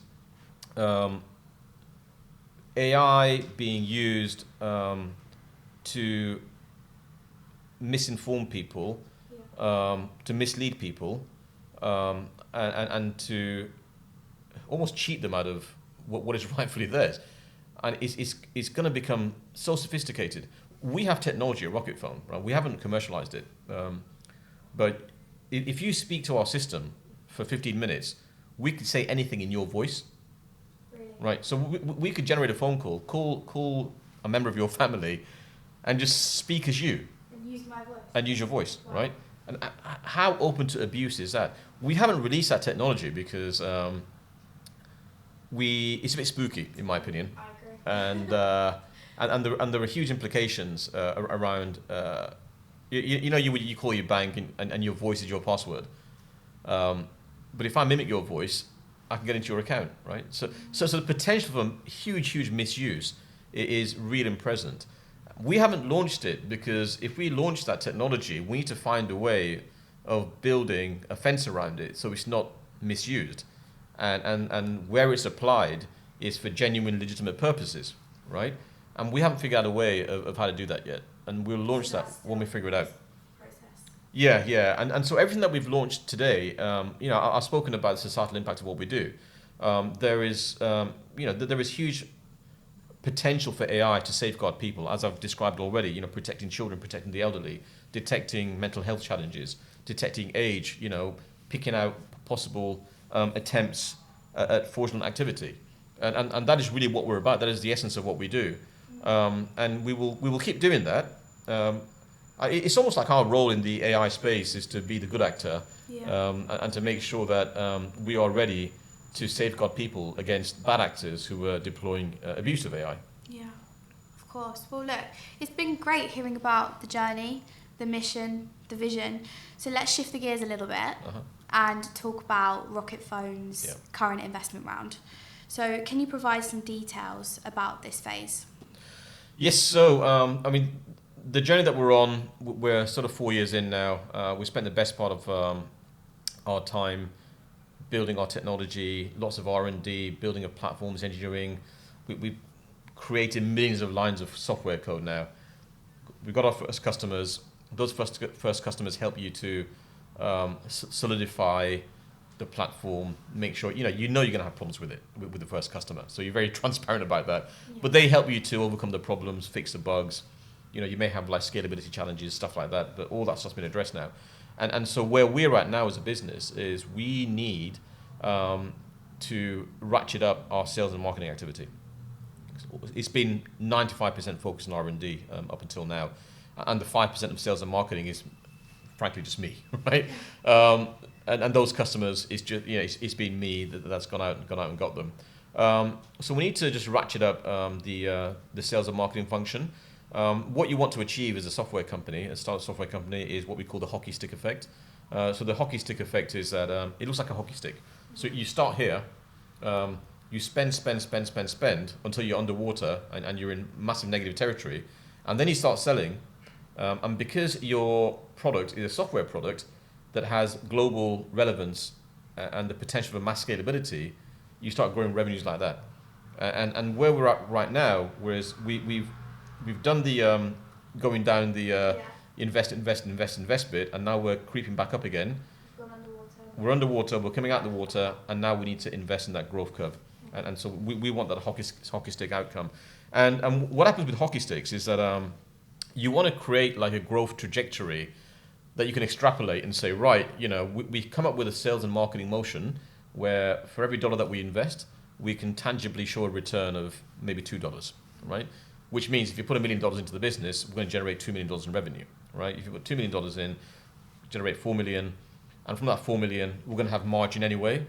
AI being used to misinform people, to mislead people, and to almost cheat them out of what is rightfully theirs. And it's going to become so sophisticated. We have technology at Rocketphone, right? We haven't commercialized it. But if you speak to our system for 15 minutes, we could say anything in your voice. Really? Right? So we could generate a phone call a member of your family, and just speak as you. And use my voice. And use your voice, Wow. right? And how open to abuse is that? We haven't released that technology because it's a bit spooky, in my opinion. I agree. And there are huge implications around. You call your bank and your voice is your password. But if I mimic your voice, I can get into your account, right? So the potential for huge misuse is real and present. We haven't launched it because if we launch that technology, we need to find a way of building a fence around it so it's not misused. And where it's applied is for genuine, legitimate purposes, right? And we haven't figured out a way of how to do that yet. And we'll launch that when we figure it out. Process. Yeah. And so everything that we've launched today, I've spoken about the societal impact of what we do. There is huge potential for AI to safeguard people, as I've described already, protecting children, protecting the elderly, detecting mental health challenges, detecting age, picking out possible attempts at fraudulent activity. And that is really what we're about. That is the essence of what we do. And we will keep doing that. It's almost like our role in the AI space is to be the good actor, and to make sure that we are ready to safeguard people against bad actors who are deploying abusive AI. Yeah, of course. Well, look, it's been great hearing about the journey, the mission, the vision. So let's shift the gears a little bit and talk about Rocketphone's current investment round. So can you provide some details about this phase? Yes, so the journey that we're on, we're sort of 4 years in now. We spent the best part of our time building our technology, lots of R&D, building of platforms, engineering. We've created millions of lines of software code now. We've got our first customers. Those first customers help you to solidify the platform, make sure you're going to have problems with it with the first customer. So you're very transparent about that. Yeah. But they help you to overcome the problems, fix the bugs. You may have like scalability challenges, stuff like that, but all that stuff's been addressed now. And so where we're at now as a business is we need to ratchet up our sales and marketing activity. It's been 95% focused on R&D up until now, and the 5% of sales and marketing is frankly just me, right? And those customers is just it's been me that's gone out and got them. So we need to just ratchet up the sales and marketing function. What you want to achieve as a software company, a startup software company, is what we call the hockey stick effect. So the hockey stick effect is that it looks like a hockey stick. So you start here, you spend until you're underwater and you're in massive negative territory, and then you start selling. And because your product is a software product that has global relevance and the potential for mass scalability, you start growing revenues like that. And where we're at right now, whereas we've done the going down the invest bit, and now we're creeping back up again. Gone underwater. We're underwater, we're coming out of the water, and now we need to invest in that growth curve. And so we want that hockey stick outcome. And what happens with hockey sticks is that you want to create like a growth trajectory that you can extrapolate and say, right, we come up with a sales and marketing motion where for every dollar that we invest, we can tangibly show a return of maybe $2, right? Which means if you put $1 million into the business, we're going to generate $2 million in revenue, right? If you put $2 million in, generate $4 million, and from that $4 million, we're going to have margin anyway,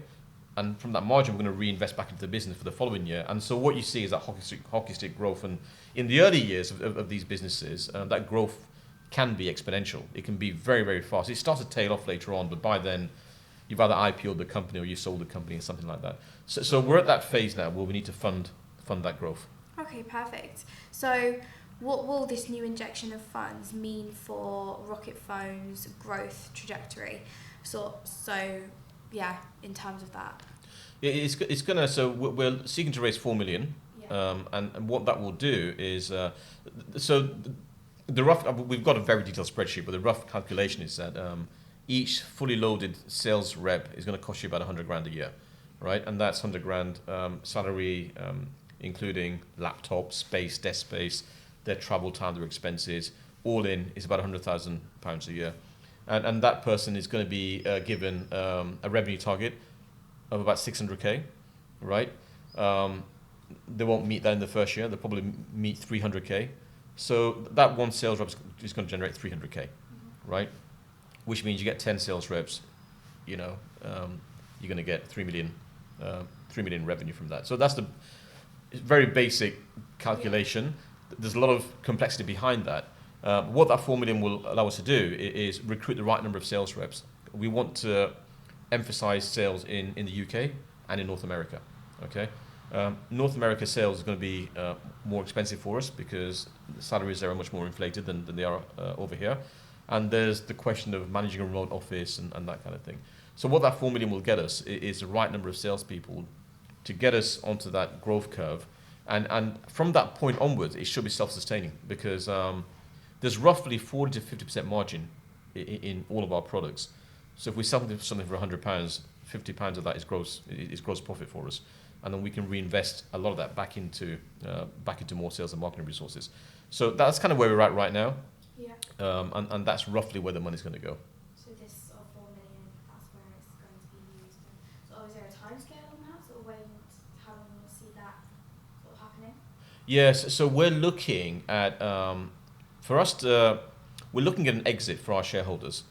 and from that margin, we're going to reinvest back into the business for the following year. And so what you see is that hockey stick growth, and in the early years of these businesses, that growth can be exponential. It can be very, very fast. It starts to tail off later on, but by then, you've either IPO'd the company or you sold the company or something like that. So we're at that phase now where we need to fund that growth. Okay, perfect. So what will this new injection of funds mean for Rocketphone's growth trajectory? So yeah, in terms of that. It's gonna. So we're seeking to raise 4 million, and what that will do is the rough. We've got a very detailed spreadsheet, but the rough calculation is that each fully loaded sales rep is going to cost you about 100 grand a year, right? And that's 100 grand salary, including laptop space, desk space, their travel time, their expenses, all in is about £100,000 a year. And that person is going to be given a revenue target of about 600k, right? They won't meet that in the first year. They'll probably meet 300k. So that one sales rep is going to generate 300k, right? Which means you get 10 sales reps, you're going to get 3 million revenue from that. So that's the very basic calculation. There's a lot of complexity behind that. What that 4 million will allow us to do is recruit the right number of sales reps. We want to emphasize sales in the UK and in North America. Okay, North America sales is going to be more expensive for us because the salaries there are much more inflated than they are over here. And there's the question of managing a remote office and that kind of thing. So what that 4 million will get us is the right number of salespeople to get us onto that growth curve. And from that point onwards, it should be self-sustaining because there's roughly 40 to 50% margin in all of our products. So if we sell something for £100, £50 of that is gross profit for us. And then we can reinvest a lot of that back into more sales and marketing resources. So that's kind of where we're at right now. Yeah. And that's roughly where the money's going to go. So this sort of 4 million, that's where it's going to be used. So is there a timescale on that, sort of how long you see that sort of happening? Yes. So we're looking at we're looking at an exit for our shareholders.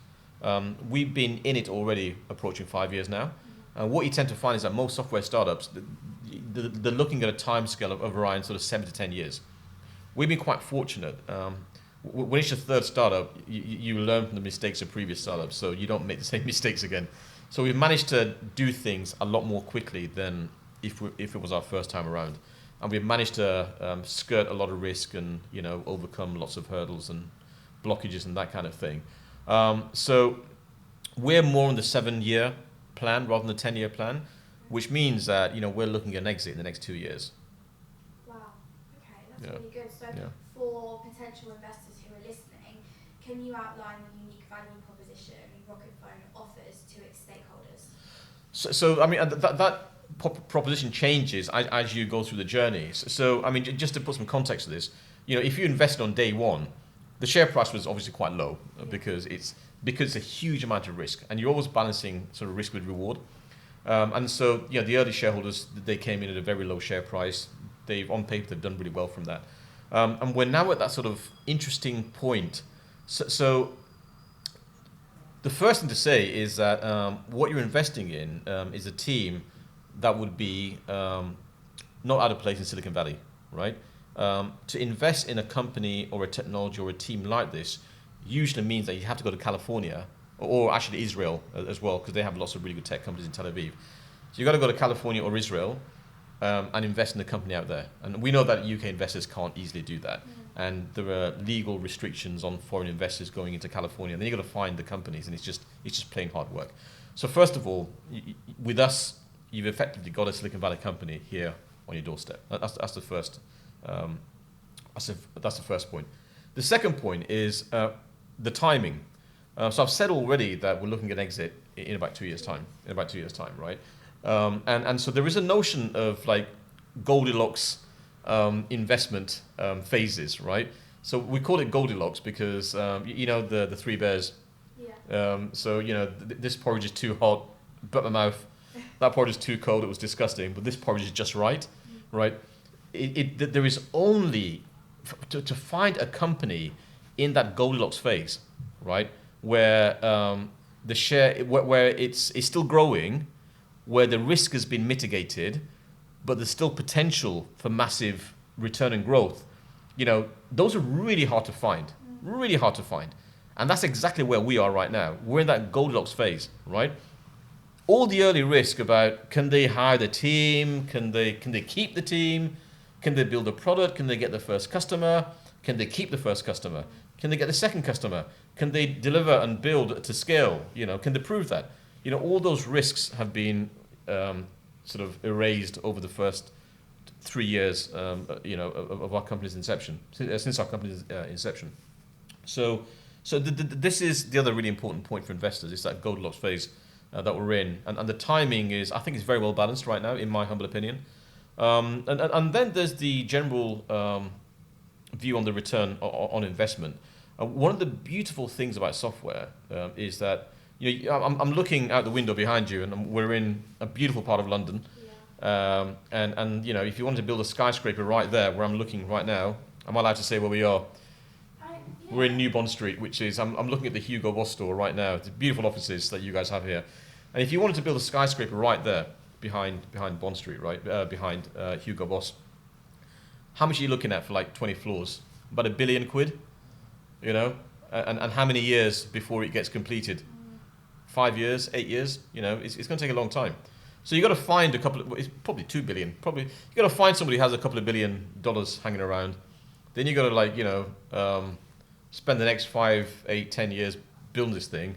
We've been in it already approaching 5 years now. And what you tend to find is that most software startups, they're looking at a timescale of around sort of 7 to 10 years. We've been quite fortunate. When it's your third startup, you learn from the mistakes of previous startups, so you don't make the same mistakes again. So we've managed to do things a lot more quickly than if it was our first time around. And we've managed to skirt a lot of risk and overcome lots of hurdles and blockages and that kind of thing. So we're more on the 7-year plan rather than the 10-year plan, which means that we're looking at an exit in the next 2 years. Wow. Okay, that's really good. So for potential investors who are listening, can you outline the unique value proposition Rocketphone offers to its stakeholders? So I mean, that proposition changes as you go through the journey. So I mean, just to put some context to this, if you invested on day one, the share price was obviously quite low because it's a huge amount of risk, and you're always balancing sort of risk with reward. And so the early shareholders, they came in at a very low share price. On paper, they've done really well from that. And we're now at that sort of interesting point. So the first thing to say is that what you're investing in is a team that would be not out of place in Silicon Valley, right? To invest in a company or a technology or a team like this usually means that you have to go to California or actually Israel as well, because they have lots of really good tech companies in Tel Aviv. So you've got to go to California or Israel and invest in a company out there. And we know that UK investors can't easily do that. And there are legal restrictions on foreign investors going into California. And then you've got to find the companies, and it's just plain hard work. So first of all, with us, you've effectively got a Silicon Valley company here on your doorstep. That's the first. That's the first point. The second point is the timing. So I've said already that we're looking at exit in about 2 years' time. Right? And so there is a notion of like Goldilocks investment phases, right? So we call it Goldilocks because the three bears. Yeah. So this porridge is too hot, but my mouth. That porridge is too cold. It was disgusting. But this porridge is just right, right? There is only to find a company in that Goldilocks phase, right, where the share where it's still growing, where the risk has been mitigated, but there's still potential for massive return and growth. Those are really hard to find, and that's exactly where we are right now. We're in that Goldilocks phase, right? All the early risk about can they hire the team, can they keep the team, can they build a product, can they get the first customer, can they keep the first customer, can they get the second customer, can they deliver and build to scale, can they prove that? All those risks have been sort of erased over the first 3 years, of our company's inception, since our company's inception. So this is the other really important point for investors. It's that Goldilocks phase that we're in, and the timing is, I think, it's very well balanced right now, in my humble opinion. And then there's the general view on the return on investment. One of the beautiful things about software is that I'm looking out the window behind you, and we're in a beautiful part of London. Yeah. And if you wanted to build a skyscraper right there, where I'm looking right now, am I allowed to say where we are? Yeah. We're in New Bond Street, which is I'm looking at the Hugo Boss store right now. It's beautiful offices that you guys have here. And if you wanted to build a skyscraper right there, behind Bond Street, right, behind Hugo Boss, how much are you looking at for like 20 floors? About £1 billion, and how many years before it gets completed? 5 years, 8 years? It's going to take a long time. So you got to find it's probably 2 billion. Probably you got to find somebody who has a couple of $1 billion hanging around. Then you got to spend the next 5, 8, 10 years building this thing.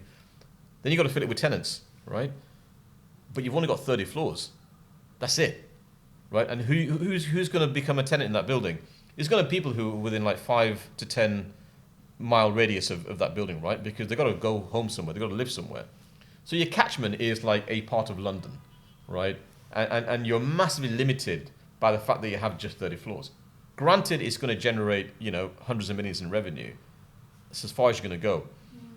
Then you got to fill it with tenants, right? But you've only got 30 floors. That's it, right? And who's going to become a tenant in that building? It's going to be people who are within like 5 to 10 mile radius of that building, right? Because they've got to go home somewhere. They've got to live somewhere. So your catchment is like a part of London, right? And you're massively limited by the fact that you have just 30 floors. Granted, it's going to generate, hundreds of millions in revenue. That's as far as you're going to go.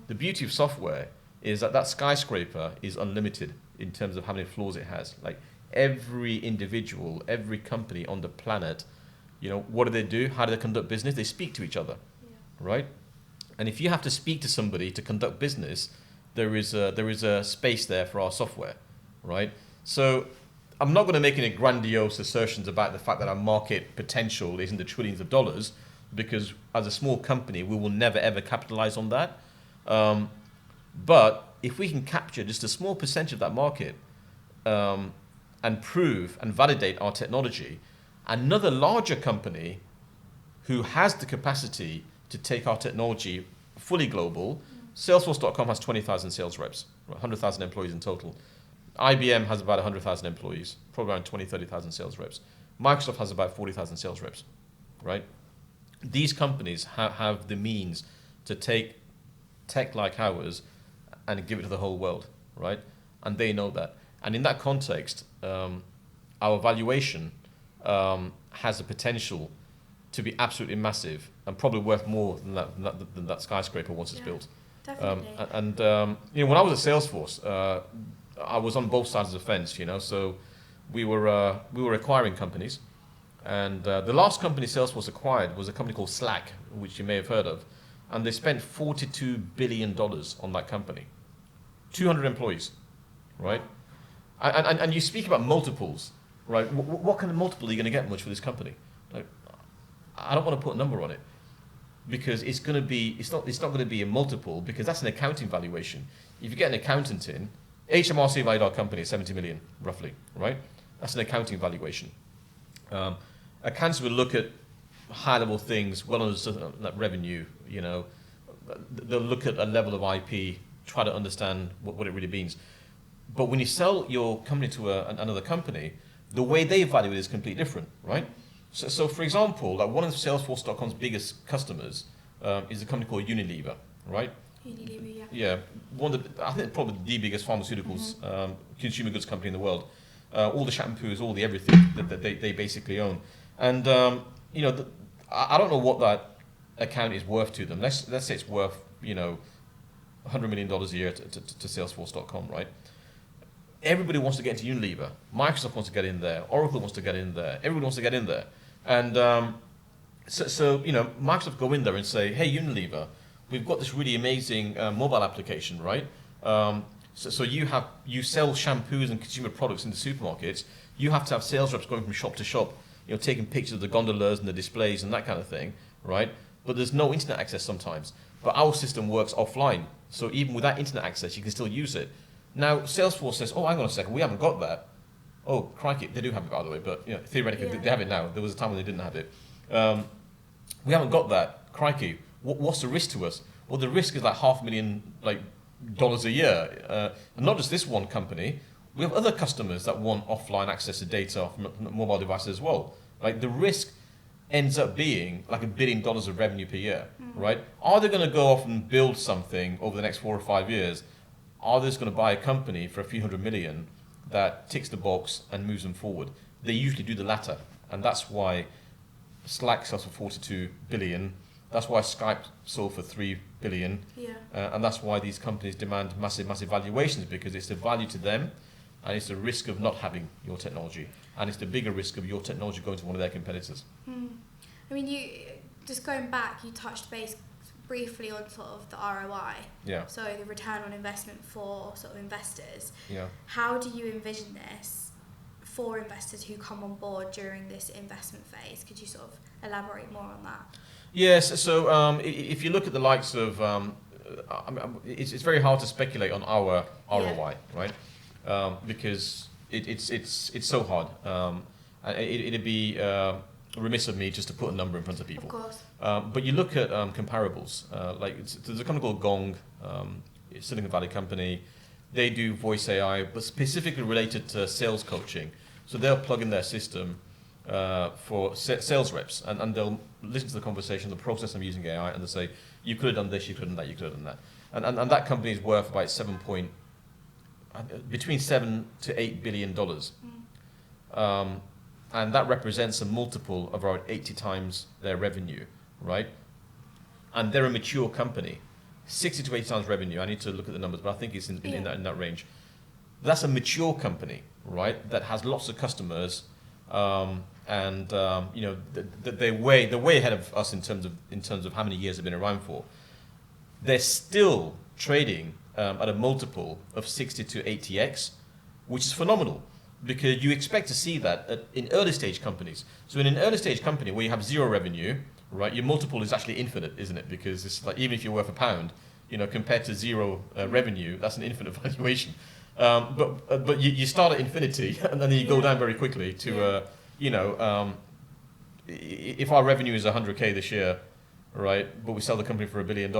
The beauty of software is that skyscraper is unlimited in terms of how many floors it has. Like every individual, every company on the planet, what do? How do they conduct business? They speak to each other, right? And if you have to speak to somebody to conduct business, there is a space there for our software, right? So I'm not going to make any grandiose assertions about the fact that our market potential is in the trillions of dollars, because as a small company, we will never ever capitalize on that. But if we can capture just a small percentage of that market and prove and validate our technology, another larger company who has the capacity to take our technology fully global, Salesforce.com has 20,000 sales reps, 100,000 employees in total. IBM has about 100,000 employees, probably around 20, 30,000 sales reps. Microsoft has about 40,000 sales reps, right? These companies have the means to take tech like ours and give it to the whole world, right? And they know that. And in that context, our valuation has the potential to be absolutely massive and probably worth more than that skyscraper once it's built. Definitely. When I was at Salesforce, I was on both sides of the fence, so we were acquiring companies. And the last company Salesforce acquired was a company called Slack, which you may have heard of. And they spent $42 billion on that company. 200 employees, right? And you speak about multiples, right? What kind of multiple are you going to get much for this company? Like, I don't want to put a number on it. because it's not going to be a multiple, because that's an accounting valuation. If you get an accountant in, HMRC valued our company at 70 million, roughly, right? That's an accounting valuation. Accountants will look at high-level things, well understood like revenue, they'll look at a level of IP, try to understand what it really means. But when you sell your company to another company, the way they value it is completely different, right? So for example, like one of Salesforce.com's biggest customers is a company called Unilever, right? Unilever, yeah. Yeah, I think probably the biggest pharmaceuticals consumer goods company in the world. All the shampoos, all the everything that they basically own, and I don't know what that account is worth to them. Let's say it's worth $100 million a year to Salesforce.com, right? Everybody wants to get into Unilever. Microsoft wants to get in there. Oracle wants to get in there. Everybody wants to get in there. And so Microsoft go in there and say, hey, Unilever, we've got this really amazing mobile application, right? So you sell shampoos and consumer products in the supermarkets. You have to have sales reps going from shop to shop, taking pictures of the gondolas and the displays and that kind of thing, right? But there's no internet access sometimes. But our system works offline. So even without internet access, you can still use it. Now, Salesforce says, oh, hang on a second, we haven't got that. Oh, crikey, they do have it, by the way, but theoretically, they have it now. There was a time when they didn't have it. We haven't got that. Crikey, what's the risk to us? Well, the risk is like $500,000 a year. And not just this one company. We have other customers that want offline access to data from mobile devices as well. Like the risk ends up being like $1 billion of revenue per year, right? Are they going to go off and build something over the next 4 or 5 years? Are they just going to buy a company for a few $100 million that ticks the box and moves them forward? They usually do the latter, and that's why Slack sells for 42 billion. That's why Skype sold for 3 billion. Yeah. And that's why these companies demand massive valuations, because it's the value to them, and it's the risk of not having your technology, and it's the bigger risk of your technology going to one of their competitors. I mean, you just going back, you touched base briefly on sort of the ROI. Yeah. So the return on investment for sort of investors. Yeah. How do you envision this for investors who come on board during this investment phase? Could you sort of elaborate more on that? Yes. So if you look at the likes of, it's very hard to speculate on our ROI, right? Because it's so hard. It'd be remiss of me just to put a number in front of people. Of course. But you look at comparables. There's a company called Gong, Silicon Valley company. They do voice AI, but specifically related to sales coaching. So they'll plug in their system for sales reps, and they'll listen to the conversation, the process of using AI, and they'll say, you could have done this, you could have done that, you could have done that. And that company is worth about between $7 to $8 billion. And that represents a multiple of around 80 times their revenue, right? And they're a mature company. 60 to 80 times revenue. I need to look at the numbers, but I think it's in that range. That's a mature company, right? That has lots of customers, they're way ahead of us in terms of how many years they've been around for. They're still trading at a multiple of 60 to 80x, which is phenomenal, because you expect to see that in early stage companies. So in an early stage company where you have zero revenue, right, your multiple is actually infinite, isn't it? Because it's like, even if you're worth £1, compared to zero revenue, that's an infinite valuation. But you start at infinity and then you go down very quickly to, if our revenue is 100K this year, right, but we sell the company for $1 billion,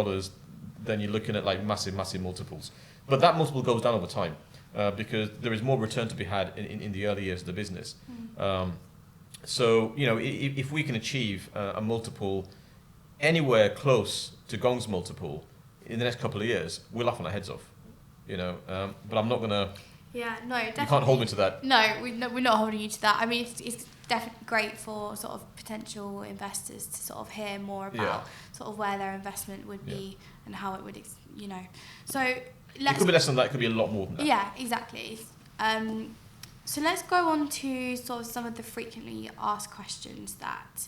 then you're looking at like massive multiples. But that multiple goes down over time. Because there is more return to be had in the early years of the business. So, if we can achieve a multiple anywhere close to Gong's multiple in the next couple of years, we'll laugh on our heads off. But I'm not going to... Yeah, no, definitely. You can't hold me to that. No, we're not holding you to that. I mean, it's definitely great for sort of potential investors to sort of hear more about sort of where their investment would be and how it would, So... It could be less than that, it could be a lot more than that. Yeah, exactly. So let's go on to sort of some of the frequently asked questions that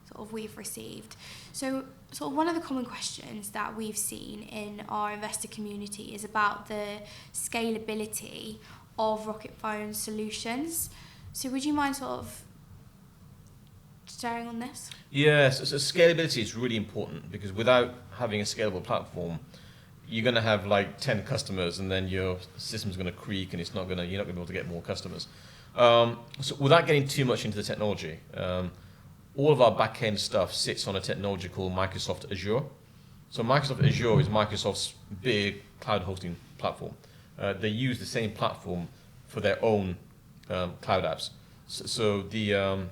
sort of we've received. So sort of one of the common questions that we've seen in our investor community is about the scalability of Rocketphone solutions. So would you mind sort of sharing on this? Yes, so scalability is really important because without having a scalable platform, you're going to have like 10 customers and then your system's going to creak and you're not going to be able to get more customers. So without getting too much into the technology, all of our back-end stuff sits on a technology called Microsoft Azure. So Microsoft Azure is Microsoft's big cloud hosting platform. They use the same platform for their own cloud apps. So the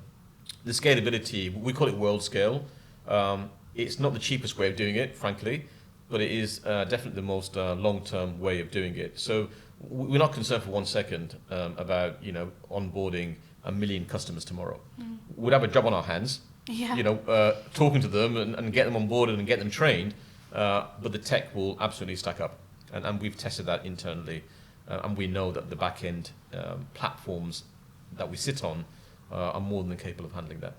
scalability, we call it world scale. It's not the cheapest way of doing it, frankly, but it is definitely the most long-term way of doing it. So we're not concerned for 1 second about onboarding 1 million customers tomorrow. We'd have a job on our hands, talking to them and get them on board and get them trained, but the tech will absolutely stack up. And we've tested that internally, and we know that the back-end platforms that we sit on are more than capable of handling that.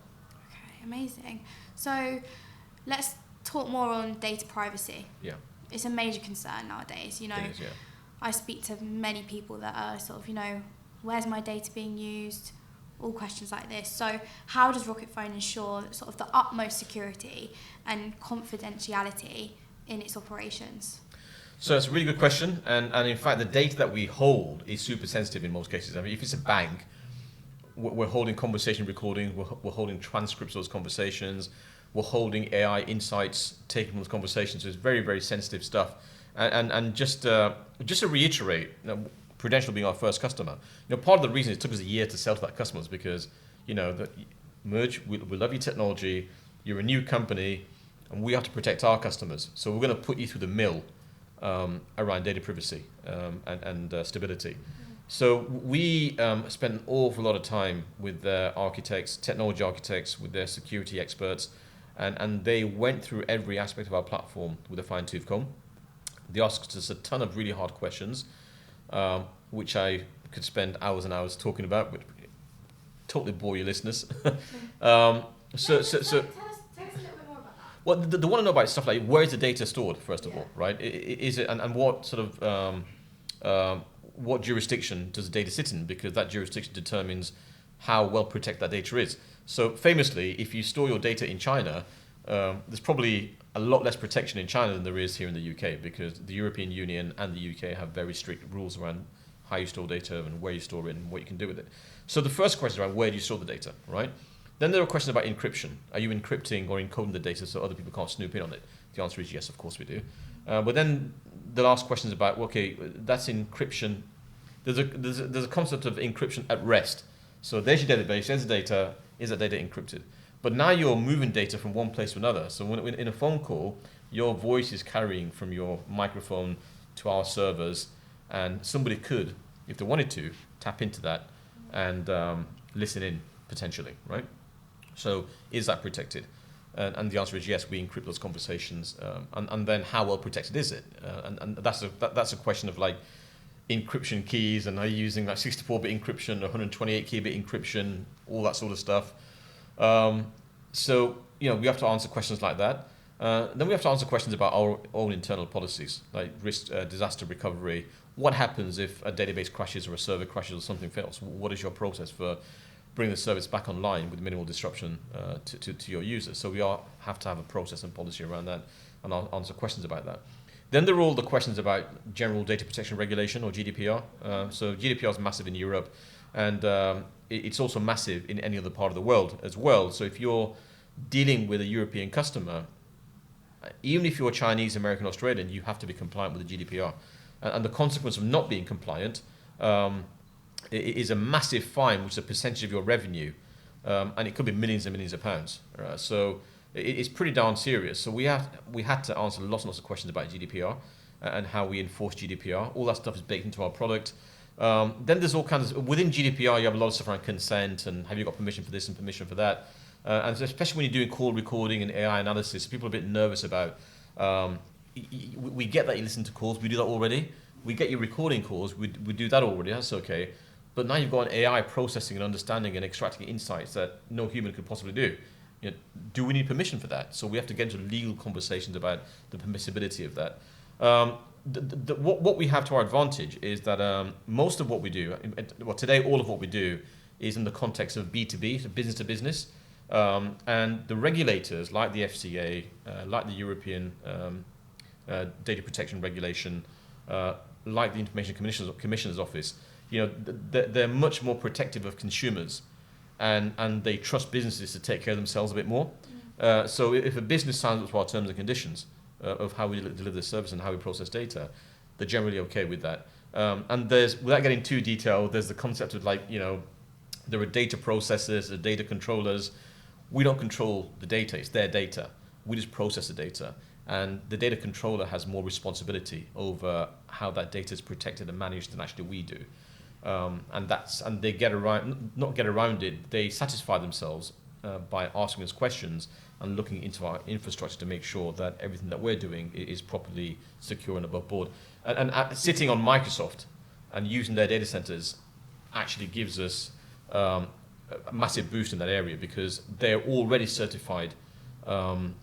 Okay, amazing. So let's talk more on data privacy. Yeah. It's a major concern nowadays. It is, yeah. I speak to many people that are sort of, where's my data being used? All questions like this. So how does Rocketphone ensure sort of the utmost security and confidentiality in its operations? So it's a really good question, and in fact the data that we hold is super sensitive in most cases. I mean, if it's a bank, we're holding conversation recordings, we're holding transcripts of those conversations, we're holding AI insights taken from those conversations. So it's very, very sensitive stuff. And just to reiterate, Prudential being our first customer, part of the reason it took us a year to sell to that customer is because, Muj, we love your technology, you're a new company, and we have to protect our customers. So we're going to put you through the mill around data privacy and stability. So we spent an awful lot of time with their architects, technology architects, with their security experts, and they went through every aspect of our platform with a fine-tooth comb. They asked us a ton of really hard questions, which I could spend hours and hours talking about, which totally bore your listeners. Tell us a little bit more about that. Well, they want to know about stuff like where is the data stored, first of all, right? Is it and what sort of what jurisdiction does the data sit in? Because that jurisdiction determines how well protected that data is. So famously, if you store your data in China, there's probably a lot less protection in China than there is here in the UK, because the European Union and the UK have very strict rules around how you store data and where you store it and what you can do with it. So the first question is around where do you store the data, right? Then there are questions about encryption. Are you encrypting or encoding the data so other people can't snoop in on it? The answer is yes, of course we do. But then the last question is about, okay, that's encryption. There's a concept of encryption at rest. So there's your database, there's the data, is that data encrypted? But now you're moving data from one place to another. So when in a phone call, your voice is carrying from your microphone to our servers, and somebody could, if they wanted to, tap into that and listen in potentially, right? So is that protected? And the answer is yes, we encrypt those conversations. And then how well protected is it? And that's a question of like encryption keys, and are you using like 64-bit encryption, 128-bit encryption, all that sort of stuff. So we have to answer questions like that. Then we have to answer questions about our own internal policies, like risk, disaster recovery. What happens if a database crashes or a server crashes or something fails? What is your process for bringing the service back online with minimal disruption to your users? So we have to have a process and policy around that, and I'll answer questions about that. Then there are all the questions about general data protection regulation, or GDPR. So GDPR is massive in Europe, and it's also massive in any other part of the world as well. So if you're dealing with a European customer, even if you're Chinese, American, Australian, you have to be compliant with the GDPR. And the consequence of not being compliant is a massive fine, which is a percentage of your revenue, and it could be millions and millions of pounds. So it's pretty darn serious. So we had to answer lots and lots of questions about GDPR and how we enforce GDPR. All that stuff is baked into our product. Then there's all kinds of, within GDPR, you have a lot of stuff around consent and have you got permission for this and permission for that. And especially when you're doing call recording and AI analysis, people are a bit nervous about, we get that you listen to calls, we do that already. We get your recording calls, we do that already, that's okay. But now you've got an AI processing and understanding and extracting insights that no human could possibly do. Do we need permission for that? So we have to get into legal conversations about the permissibility of that. What we have to our advantage is that most of what we do, well today all of what we do is in the context of B2B, so business to business. And the regulators, like the FCA, like the European Data Protection Regulation, like the Information Commissioner's Office, they're much more protective of consumers, and they trust businesses to take care of themselves a bit more. So if a business signs up to our terms and conditions of how we deliver the service and how we process data, they're generally okay with that. And without getting too detailed, there's the concept of there are data processors, there are data controllers. We don't control the data, it's their data. We just process the data. And the data controller has more responsibility over how that data is protected and managed than actually we do. And they not get around it, they satisfy themselves by asking us questions and looking into our infrastructure to make sure that everything that we're doing is properly secure and above board. And sitting on Microsoft and using their data centers actually gives us a massive boost in that area, because they're already certified, according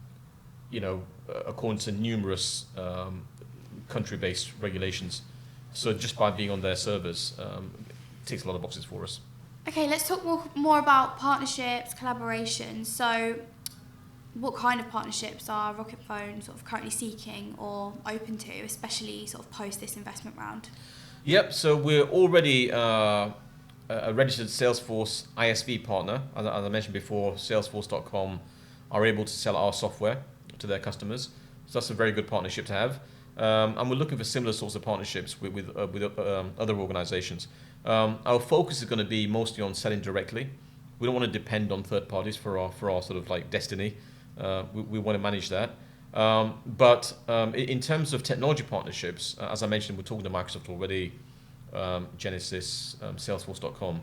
to numerous country-based regulations. So just by being on their servers, it ticks a lot of boxes for us. Okay, let's talk more about partnerships, collaborations. So what kind of partnerships are Rocketphone sort of currently seeking or open to, especially sort of post this investment round? Yep, so we're already a registered Salesforce ISV partner. As I mentioned before, Salesforce.com are able to sell our software to their customers. So that's a very good partnership to have. And we're looking for similar sorts of partnerships with other organizations. Our focus is going to be mostly on selling directly. We don't want to depend on third parties for our sort of like destiny. We want to manage that. But in terms of technology partnerships, as I mentioned, we're talking to Microsoft already, Genesys, Salesforce.com.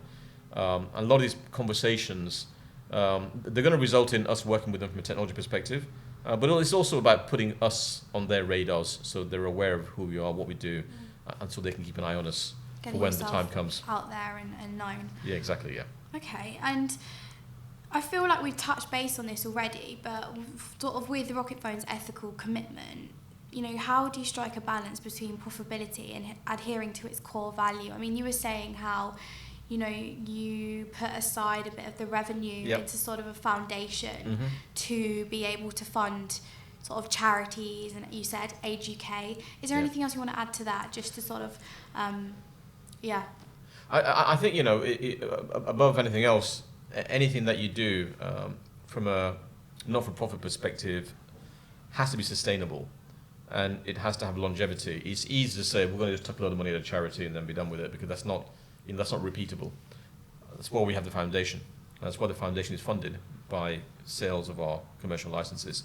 And a lot of these conversations, they're going to result in us working with them from a technology perspective. But it's also about putting us on their radars so they're aware of who we are, what we do, and so they can keep an eye on us for when the time comes. Out there and known. Yeah, exactly, yeah. Okay, and I feel like we've touched base on this already, but sort of with Rocketphone's ethical commitment, how do you strike a balance between profitability and adhering to its core value? I mean, you were saying how, you put aside a bit of the revenue into sort of a foundation to be able to fund sort of charities, and you said Age UK. Is there anything else you want to add to that, just to sort of, I think, above anything else, anything that you do from a not-for-profit perspective has to be sustainable, and it has to have longevity. It's easy to say we're going to just tuck a lot of money at a charity and then be done with it, because that's not repeatable. That's why we have the foundation. That's why the foundation is funded by sales of our commercial licenses.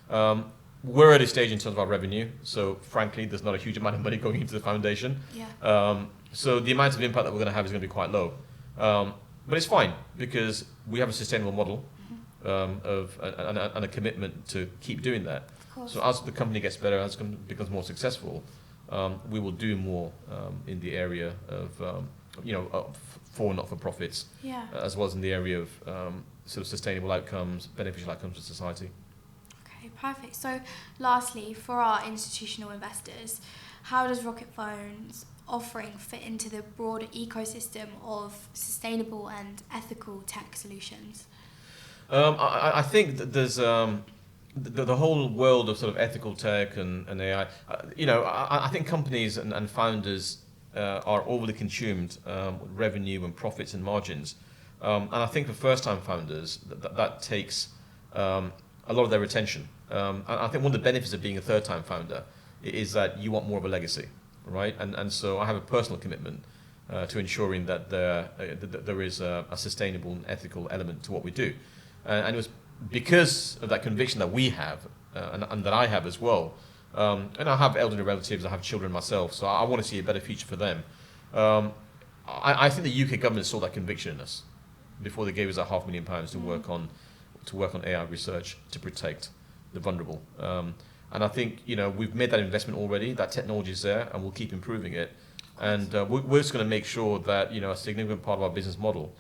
We're at a stage in terms of our revenue, so frankly, there's not a huge amount of money going into the foundation. So the amount of impact that we're going to have is going to be quite low. But it's fine, because we have a sustainable model and a commitment to keep doing that. So as the company gets better, as it becomes more successful, we will do more in the area of for not-for-profits, as well as in the area of sort of sustainable outcomes, beneficial outcomes for society. Okay, perfect. So lastly, for our institutional investors, how does Rocketphone's offering fit into the broader ecosystem of sustainable and ethical tech solutions? I think that there's the whole world of sort of ethical tech and AI. I think companies and founders are overly consumed with revenue and profits and margins. And I think for first-time founders, that takes a lot of their attention. And I think one of the benefits of being a third-time founder is that you want more of a legacy, right? And so I have a personal commitment to ensuring that there is a sustainable and ethical element to what we do. And it was because of that conviction that we have, and that I have as well. And I have elderly relatives, I have children myself, so I want to see a better future for them. I think the UK government saw that conviction in us before they gave us that £500,000 to work on AI research to protect the vulnerable. And I think we've made that investment already. That technology is there, and we'll keep improving it. And we're just going to make sure that a significant part of our business model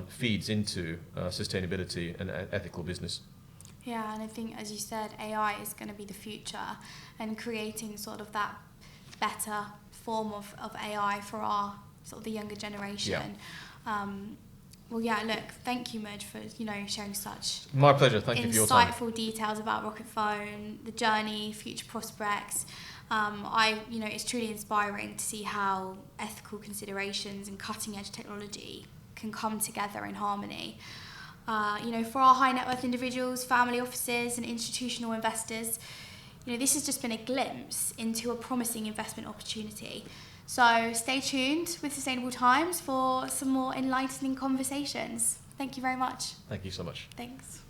feeds into sustainability and ethical business. Yeah, and I think, as you said, AI is going to be the future, and creating sort of that better form of AI for our sort of the younger generation. Well, yeah, look, thank you, Muj, for, sharing such My pleasure. Thank you for your time. insightful details about Rocketphone, the journey, future prospects. It's truly inspiring to see how ethical considerations and cutting-edge technology can come together in harmony. For our high net worth individuals, family offices, and institutional investors, this has just been a glimpse into a promising investment opportunity. So stay tuned with Sustainable Times for some more enlightening conversations. Thank you very much. Thank you so much. Thanks.